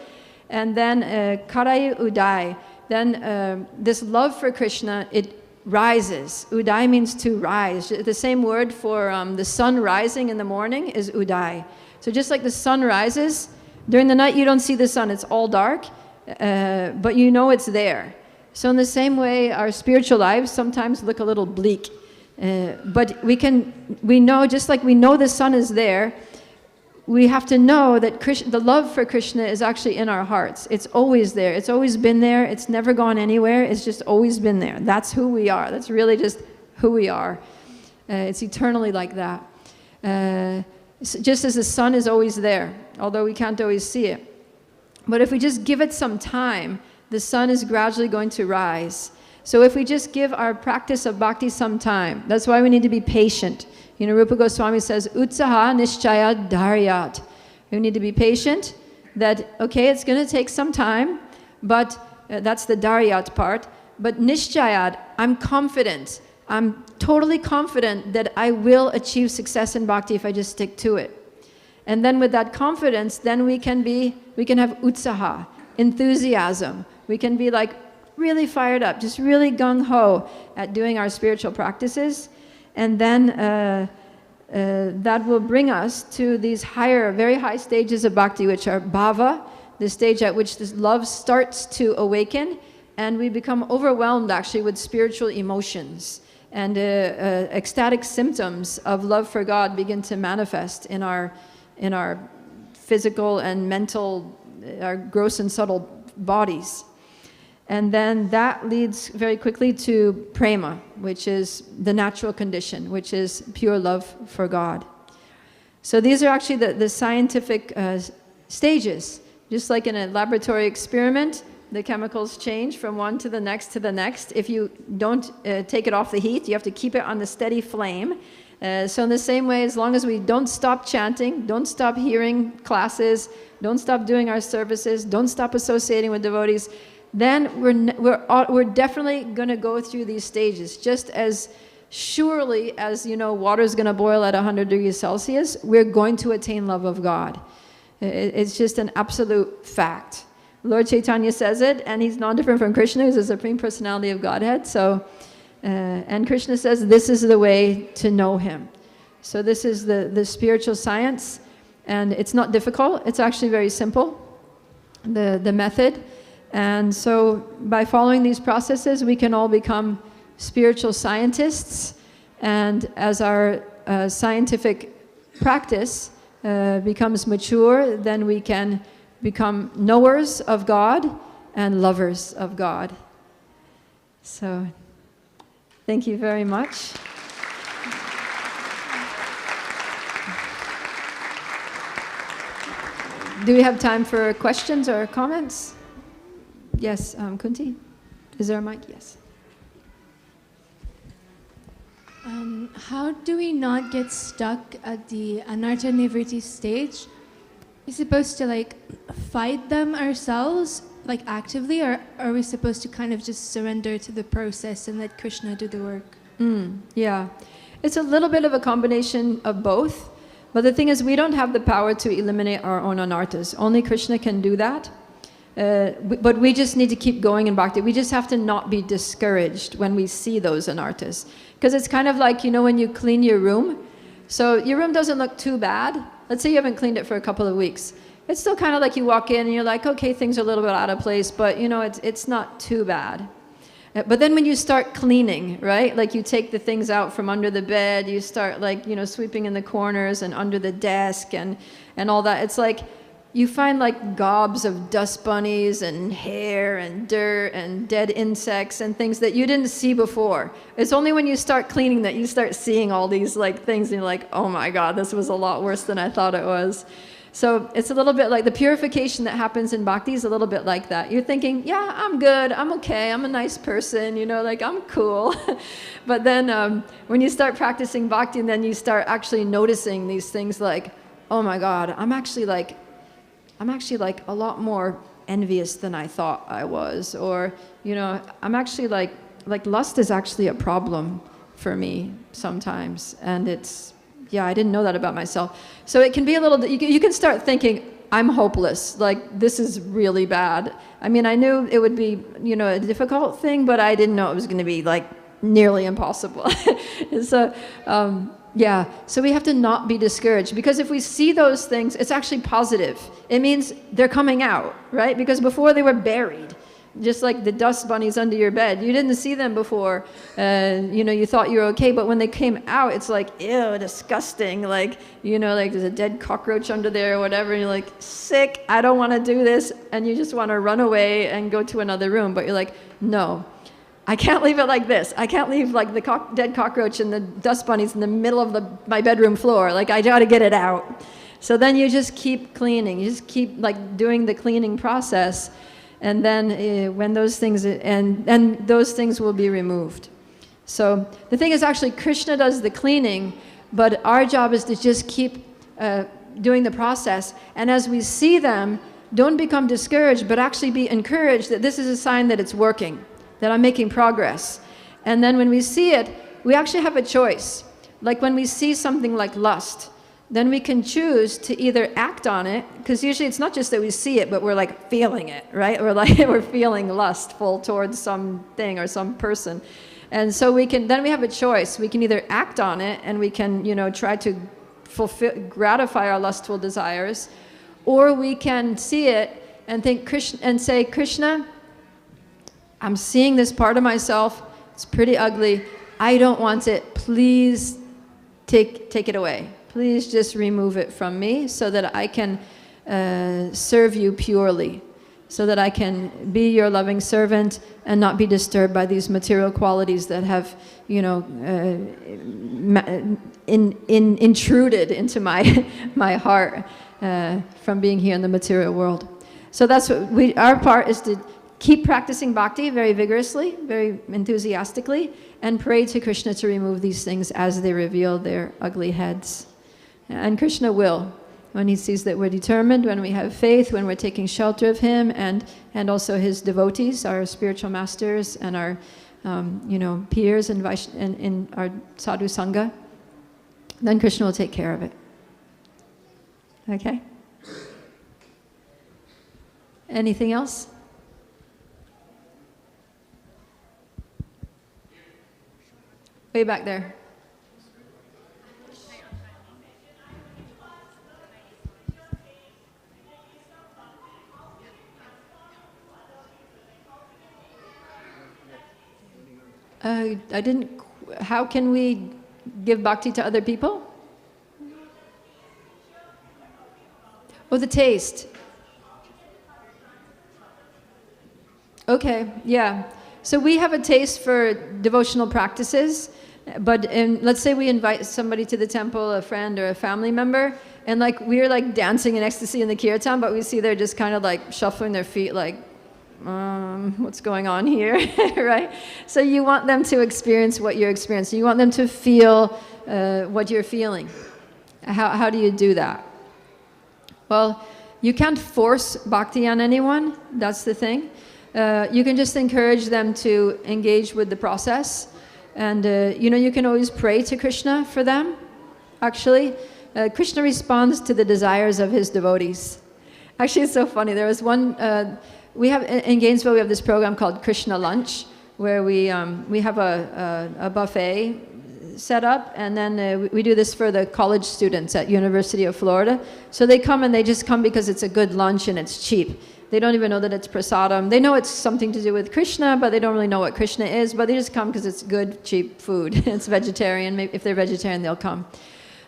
And then Karayu Uday. Then this love for Krishna, it rises. Uday means to rise. The same word for the sun rising in the morning is Uday. So just like the sun rises, during the night you don't see the sun, it's all dark, but you know it's there. So in the same way, our spiritual lives sometimes look a little bleak. But we know, just like we know the sun is there, we have to know that the love for Krishna is actually in our hearts. It's always there. It's always been there. It's never gone anywhere. It's just always been there. That's who we are. That's really just who we are. It's eternally like that. Just as the sun is always there, although we can't always see it. But if we just give it some time, the sun is gradually going to rise. So if we just give our practice of bhakti some time, that's why we need to be patient. You know, Rupa Goswami says, Utsaha Nishchaya Dharyat. We need to be patient, that, okay, it's going to take some time, but that's the Dharyat part. But Nishchayat, I'm confident. I'm totally confident that I will achieve success in bhakti if I just stick to it. And then with that confidence, then we can have utsaha, enthusiasm. We can be like really fired up, just really gung-ho at doing our spiritual practices. And then that will bring us to these higher, very high stages of bhakti, which are bhava, the stage at which this love starts to awaken, and we become overwhelmed actually with spiritual emotions. And ecstatic symptoms of love for God begin to manifest in our physical and mental, our gross and subtle bodies. And then that leads very quickly to prema, which is the natural condition, which is pure love for God. So these are actually the scientific stages. Just like in a laboratory experiment, the chemicals change from one to the next to the next. If you don't take it off the heat, you have to keep it on the steady flame. So in the same way, as long as we don't stop chanting, don't stop hearing classes, don't stop doing our services, don't stop associating with devotees, then we're definitely going to go through these stages. Just as surely as, water is going to boil at 100 degrees Celsius, we're going to attain love of God. It's just an absolute fact. Lord Chaitanya says it, and he's not different from Krishna, who's the Supreme Personality of Godhead. So, and Krishna says this is the way to know him. So this is the spiritual science, and it's not difficult. It's actually very simple, the method. And so by following these processes, we can all become spiritual scientists. And as our scientific practice becomes mature, then we can become knowers of God and lovers of God. So, thank you very much. Do we have time for questions or comments? Yes, Kunti? Is there a mic? Yes. How do we not get stuck at the anartha nivritti stage? Are we supposed to fight them ourselves, actively, or are we supposed to kind of just surrender to the process and let Krishna do the work? Yeah, it's a little bit of a combination of both. But the thing is, we don't have the power to eliminate our own anarthas. Only Krishna can do that. But we just need to keep going in bhakti. We just have to not be discouraged when we see those anarthas. Because it's kind of like, when you clean your room. So your room doesn't look too bad. Let's say you haven't cleaned it for a couple of weeks. It's still kind of like you walk in and you're like, okay, things are a little bit out of place, but it's not too bad. But then when you start cleaning, right? Like you take the things out from under the bed, you start sweeping in the corners and under the desk and all that. It's like you find gobs of dust bunnies and hair and dirt and dead insects and things that you didn't see before. It's only when you start cleaning that you start seeing all these things and you're like, oh my God, this was a lot worse than I thought it was. So it's a little bit like the purification that happens in bhakti is a little bit like that. You're thinking, yeah, I'm good, I'm okay, I'm a nice person, I'm cool. But then when you start practicing bhakti and then you start actually noticing these things like, oh my God, I'm actually a lot more envious than I thought I was. Or, I'm actually like lust is actually a problem for me sometimes. And I didn't know that about myself. So it can be a little, you can start thinking, I'm hopeless. This is really bad. I mean, I knew it would be, a difficult thing, but I didn't know it was going to be nearly impossible. So, so we have to not be discouraged, because if we see those things, it's actually positive. It means they're coming out, right? Because before they were buried, just like the dust bunnies under your bed. You didn't see them before, you thought you were okay, but when they came out, it's like, ew, disgusting, there's a dead cockroach under there or whatever, and you're like, sick, I don't want to do this, and you just want to run away and go to another room, but you're like, no, I can't leave it like this. I can't leave the dead cockroach and the dust bunnies in the middle of my bedroom floor. I got to get it out. So then you just keep cleaning. You just keep doing the cleaning process, and then when those things and those things will be removed. So the thing is, actually, Krishna does the cleaning, but our job is to just keep doing the process. And as we see them, don't become discouraged, but actually be encouraged that this is a sign that it's working, that I'm making progress. And then when we see it, we actually have a choice. Like when we see something like lust, then we can choose to either act on it, because usually it's not just that we see it, but we're feeling it, right? We're feeling lustful towards something or some person. And so then we have a choice. We can either act on it and we can, try to gratify our lustful desires, or we can see it and say, Krishna, I'm seeing this part of myself. It's pretty ugly. I don't want it. Please take it away. Please just remove it from me so that I can serve you purely, so that I can be your loving servant and not be disturbed by these material qualities that have, intruded into my heart from being here in the material world. So that's what our part is, to keep practicing bhakti very vigorously, very enthusiastically, and pray to Krishna to remove these things as they reveal their ugly heads. And Krishna will, when he sees that we're determined, when we have faith, when we're taking shelter of him, and also his devotees, our spiritual masters, and our peers and in our sadhu sangha, then Krishna will take care of it. Okay? Anything else? Way back there. I didn't. How can we give bhakti to other people? Oh, the taste. Okay, yeah. So we have a taste for devotional practices, but let's say we invite somebody to the temple, a friend or a family member, and like we're like dancing in ecstasy in the kirtan, but we see they're just kind of like shuffling their feet like, what's going on here, right? So you want them to experience what you're experiencing. You want them to feel what you're feeling. How do you do that? Well, you can't force bhakti on anyone. That's the thing. You can just encourage them to engage with the process. And, you can always pray to Krishna for them. Actually, Krishna responds to the desires of his devotees. Actually, it's so funny. There was one... in Gainesville, we have this program called Krishna Lunch, where we have a buffet set up, and then we do this for the college students at University of Florida. So they come, and they just come because it's a good lunch and it's cheap. They don't even know that it's prasadam. They know it's something to do with Krishna, but they don't really know what Krishna is, but they just come because it's good, cheap food. It's vegetarian. Maybe if they're vegetarian, they'll come.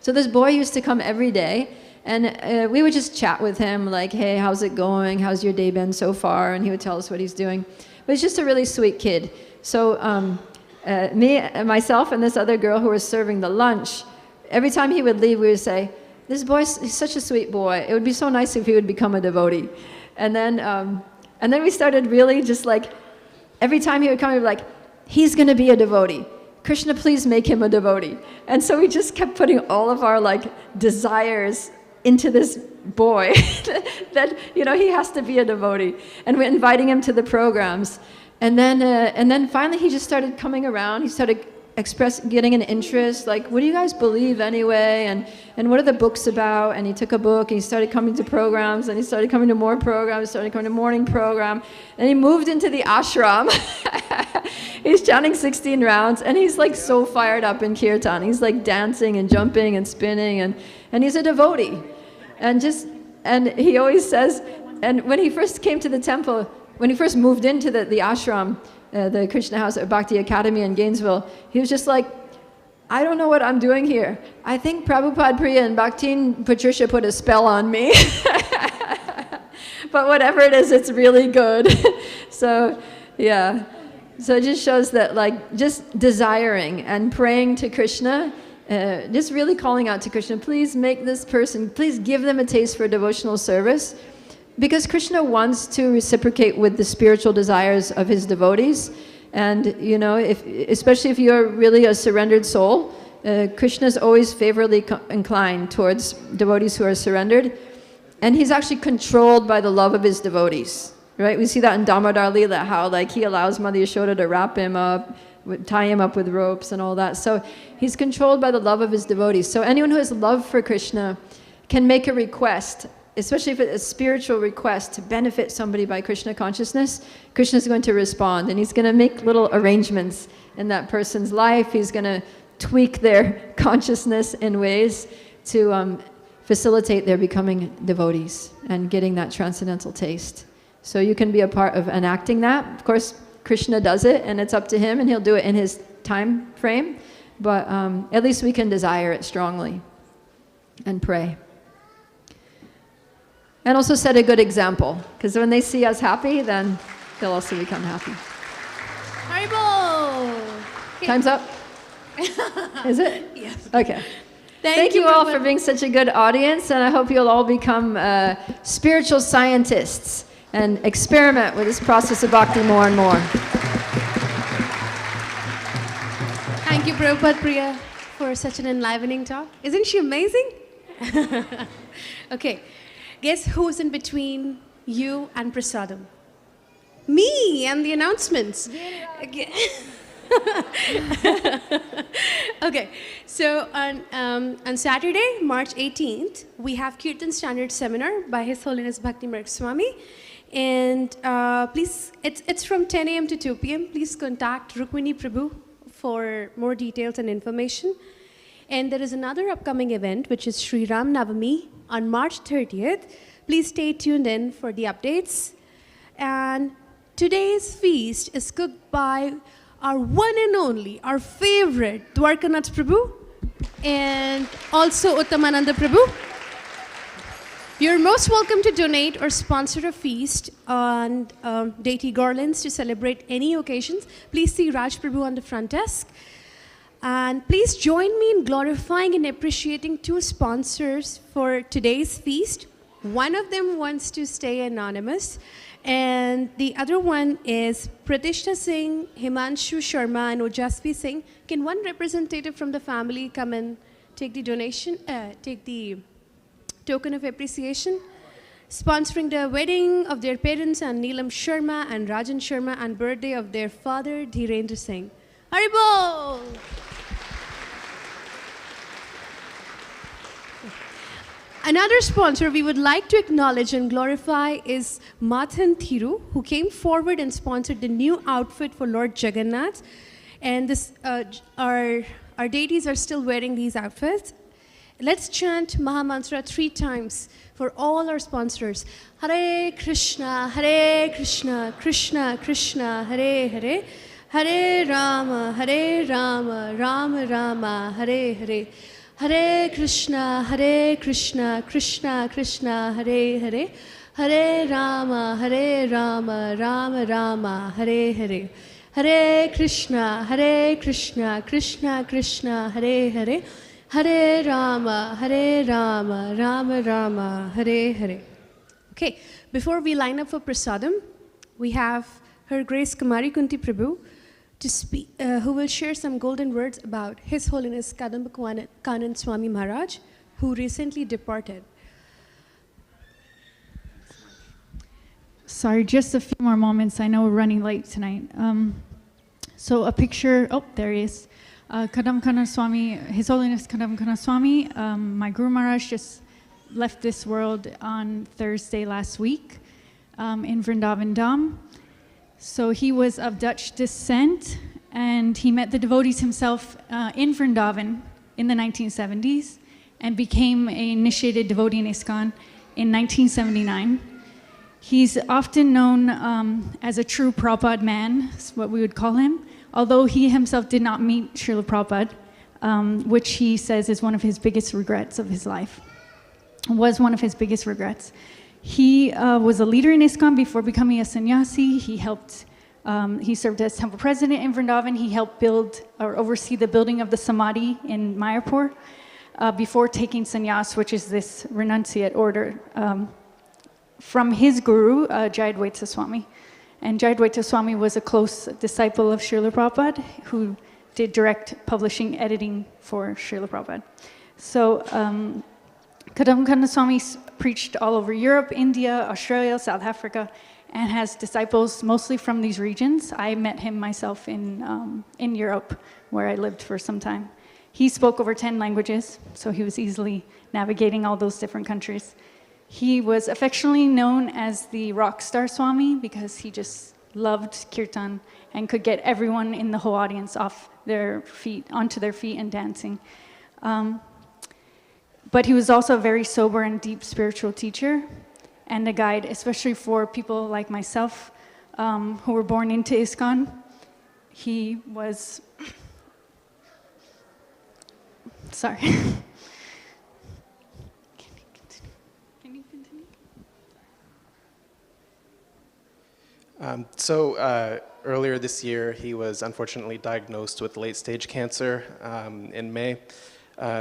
So this boy used to come every day, and we would just chat with him, like, hey, how's it going? How's your day been so far? And he would tell us what he's doing. But he's just a really sweet kid. So myself, and this other girl who was serving the lunch, every time he would leave, we would say, this boy's he's such a sweet boy. It would be so nice if he would become a devotee. And then we started really just like, every time he would come, we'd be like, he's going to be a devotee. Krishna, please make him a devotee. And so we just kept putting all of our like desires into this boy that he has to be a devotee, and we're inviting him to the programs, and then finally he just started coming around. He started getting an interest, like, what do you guys believe anyway, and what are the books about? And he took a book, and he started coming to programs, and he started coming to more programs, started coming to morning program, and he moved into the ashram. He's chanting 16 rounds, and he's like so fired up in kirtan. He's like dancing and jumping and spinning, and he's a devotee. And he always says, and when he first came to the temple, when he first moved into the ashram, the Krishna House at Bhakti Academy in Gainesville, he was just like, I don't know what I'm doing here. I think Prabhupada, Priya, and Bhakti and Patricia put a spell on me. But whatever it is, it's really good. So, yeah. So it just shows that, like, just desiring and praying to Krishna, just really calling out to Krishna, please make this person, please give them a taste for devotional service, because Krishna wants to reciprocate with the spiritual desires of his devotees. And, especially if you're really a surrendered soul, Krishna is always favorably inclined towards devotees who are surrendered. And he's actually controlled by the love of his devotees. Right? We see that in Damodar Leela, how like he allows Mother Yashoda to wrap him up, tie him up with ropes and all that. So he's controlled by the love of his devotees. So anyone who has love for Krishna can make a request, especially if it's a spiritual request to benefit somebody by Krishna consciousness. Krishna is going to respond, and he's going to make little arrangements in that person's life. He's going to tweak their consciousness in ways to facilitate their becoming devotees and getting that transcendental taste. So you can be a part of enacting that. Of course, Krishna does it, and it's up to him, and he'll do it in his time frame. But at least we can desire it strongly and pray. And also set a good example, because when they see us happy, then they'll also become happy. Haribol! Time's up? Is it? Yes. Okay. Thank you all for being such a good audience, and I hope you'll all become spiritual scientists. and experiment with this process of bhakti more and more. Thank you, Prabhupada Priya, for such an enlivening talk. Isn't she amazing? Okay, guess who's in between you and Prasadam? Me and the announcements. Okay. Okay, so on Saturday, March 18th, we have Kirtan Standard Seminar by His Holiness Bhakti Marg Swami. And please, it's from 10 a.m. to 2 p.m. Please contact Rukmini Prabhu for more details and information. And there is another upcoming event, which is Sri Ram Navami on March 30th. Please stay tuned in for the updates. And today's feast is cooked by our one and only, our favorite Dwarkanath Prabhu and also Uttamananda Prabhu. You're most welcome to donate or sponsor a feast on deity garlands to celebrate any occasions. Please see Raj Prabhu on the front desk. And please join me in glorifying and appreciating two sponsors for today's feast. One of them wants to stay anonymous, and the other one is Pratishta Singh, Himanshu Sharma, and Ojasvi Singh. Can one representative from the family come and take the donation, take the token of appreciation? Sponsoring the wedding of their parents and Neelam Sharma and Rajan Sharma and birthday of their father, Dhirendra Singh. Haribol! Another sponsor we would like to acknowledge and glorify is Mathan Thiru, who came forward and sponsored the new outfit for Lord Jagannath. And this, our deities are still wearing these outfits. Let's chant Mahamantra 3 times for all our sponsors. Hare Krishna, Krishna Krishna, Hare Hare, Hare Rama, Rama Rama, Hare Hare. Hare Krishna, Krishna Krishna, Hare Hare, Hare Rama, Rama Rama, Hare Hare. Hare Krishna, Krishna Krishna, Hare Hare, Hare Rama, Rama Rama, Hare Hare. Okay, before we line up for Prasadam, we have Her Grace Kumari Kunti Prabhu to speak, who will share some golden words about His Holiness Kadamba Kanand Swami Maharaj, who recently departed. Sorry, just a few more moments. I know we're running late tonight. So a picture, oh, there he is. Kadamba Kanand Swami, His Holiness Kadamba Kanand Swami, my Guru Maharaj just left this world on Thursday last week in Vrindavan Dham. So he was of Dutch descent, and he met the devotees himself in Vrindavan in the 1970s and became an initiated devotee in ISKCON in 1979. He's often known as a true Prabhupada man, is what we would call him, although he himself did not meet Srila Prabhupada, which he says is one of his biggest regrets of his life, was one of his biggest regrets. He was a leader in ISKCON before becoming a sannyasi. He helped, he served as temple president in Vrindavan. He helped build or oversee the building of the Samadhi in Mayapur before taking sannyas, which is this renunciate order, from his guru, Jayadvaita Swami. And Jayadvaita Swami was a close disciple of Srila Prabhupada, who did direct publishing editing for Srila Prabhupada. So Kadamba Kanand Swami preached all over Europe, India, Australia, South Africa, and has disciples mostly from these regions. I met him myself in Europe, where I lived for some time. He spoke over 10 languages, so he was easily navigating all those different countries. He was affectionately known as the rock star Swami because he just loved kirtan and could get everyone in the whole audience off their feet, onto their feet and dancing. But he was also a very sober and deep spiritual teacher and a guide, especially for people like myself who were born into ISKCON. He was, sorry. Can you continue? Earlier this year, he was unfortunately diagnosed with late-stage cancer in May.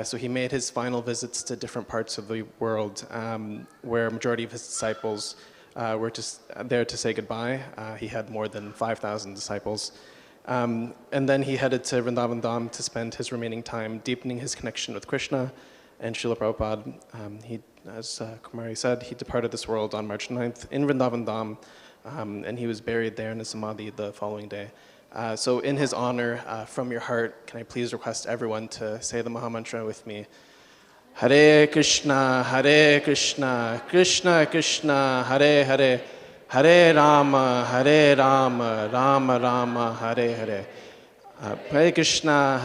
So he made his final visits to different parts of the world where a majority of his disciples were just there to say goodbye. He had more than 5,000 disciples. And then he headed to Vrindavan Dham to spend his remaining time deepening his connection with Krishna and Srila Prabhupada. As Kumari said, he departed this world on March 9th in Vrindavan Dham, and he was buried there in his samadhi the following day. So in his honor, from your heart, can I please request everyone to say the Mahamantra with me? Hare Krishna, Krishna Krishna, Hare Hare, Hare Rama, Rama Rama, Hare Hare. Hare Krishna,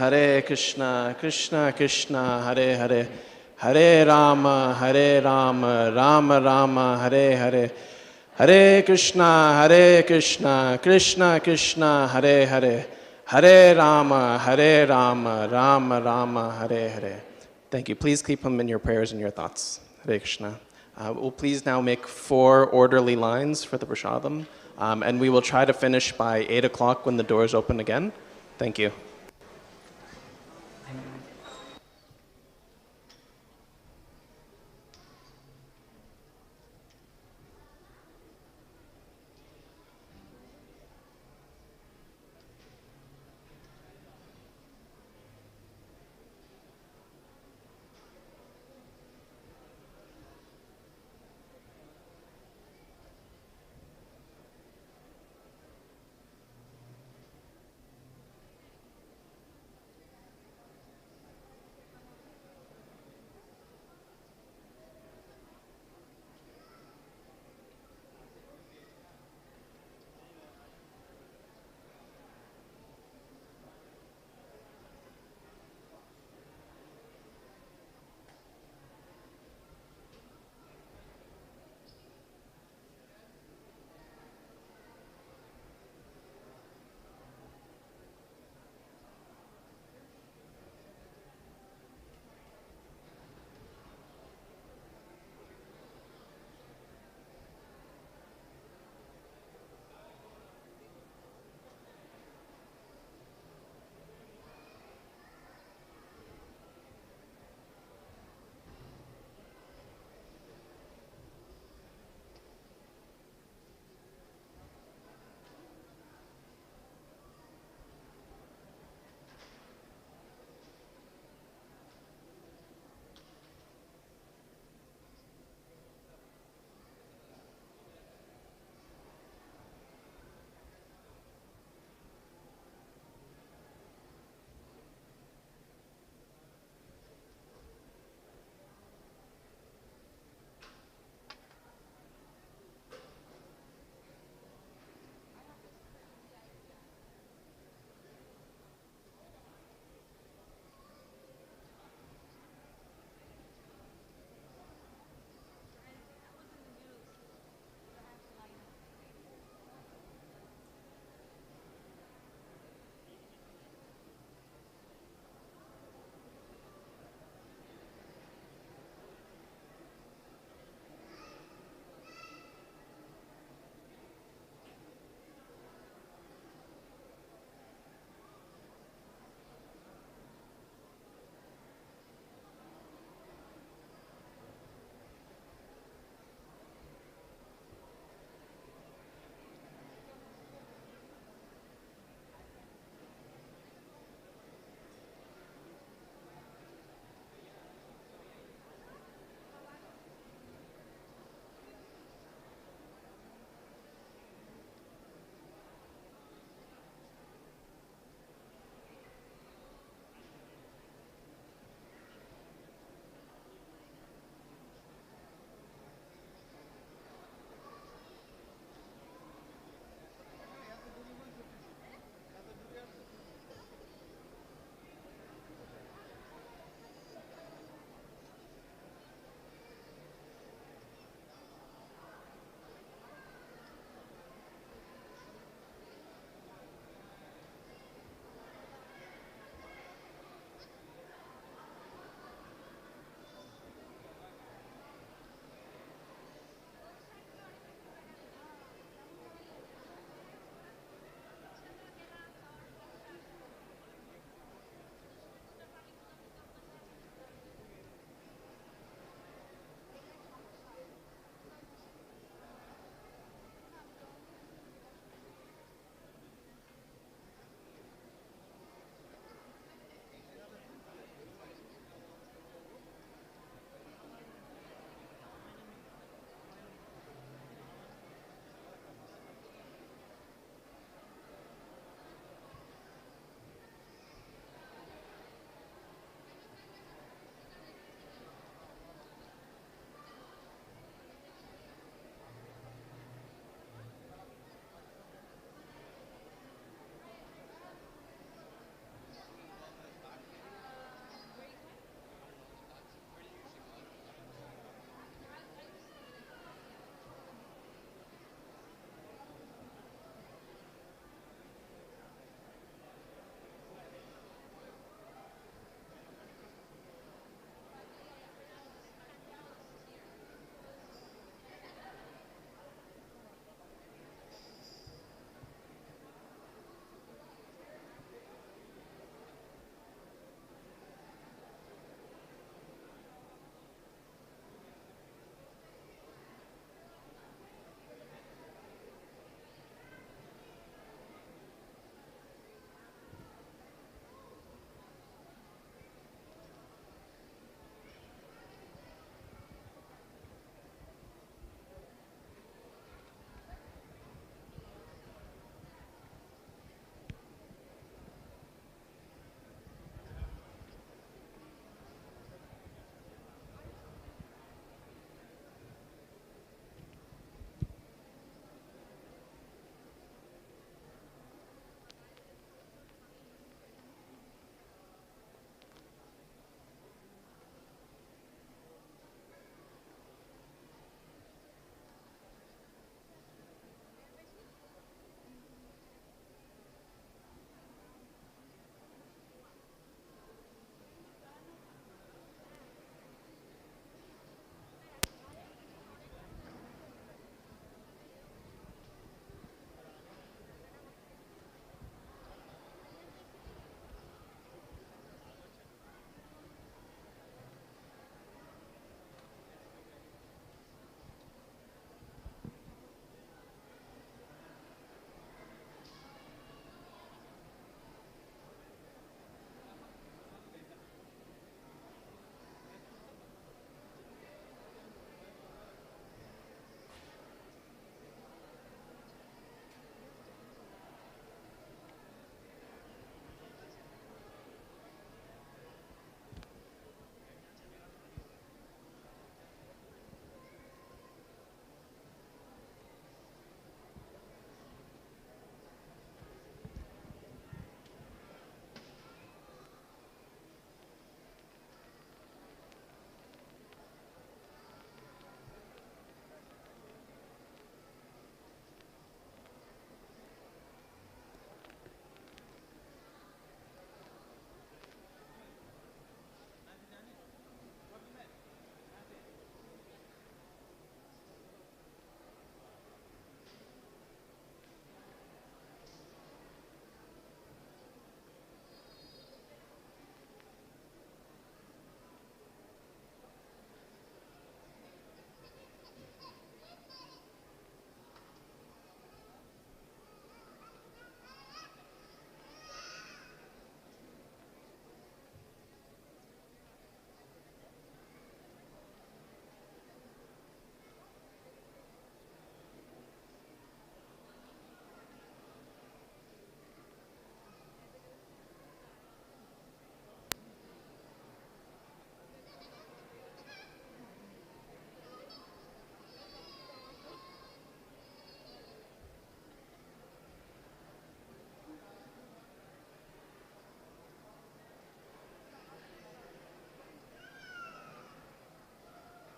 Krishna Krishna, Hare Hare, Hare Rama, Rama Rama, Hare Hare. Hare Krishna, Krishna Krishna, Hare Hare, Hare Rama, Rama Rama, Hare Hare. Thank you. Please keep them in your prayers and your thoughts. Hare Krishna. We'll please now make 4 orderly lines for the prasadam, and we will try to finish by 8 o'clock when the doors open again. Thank you.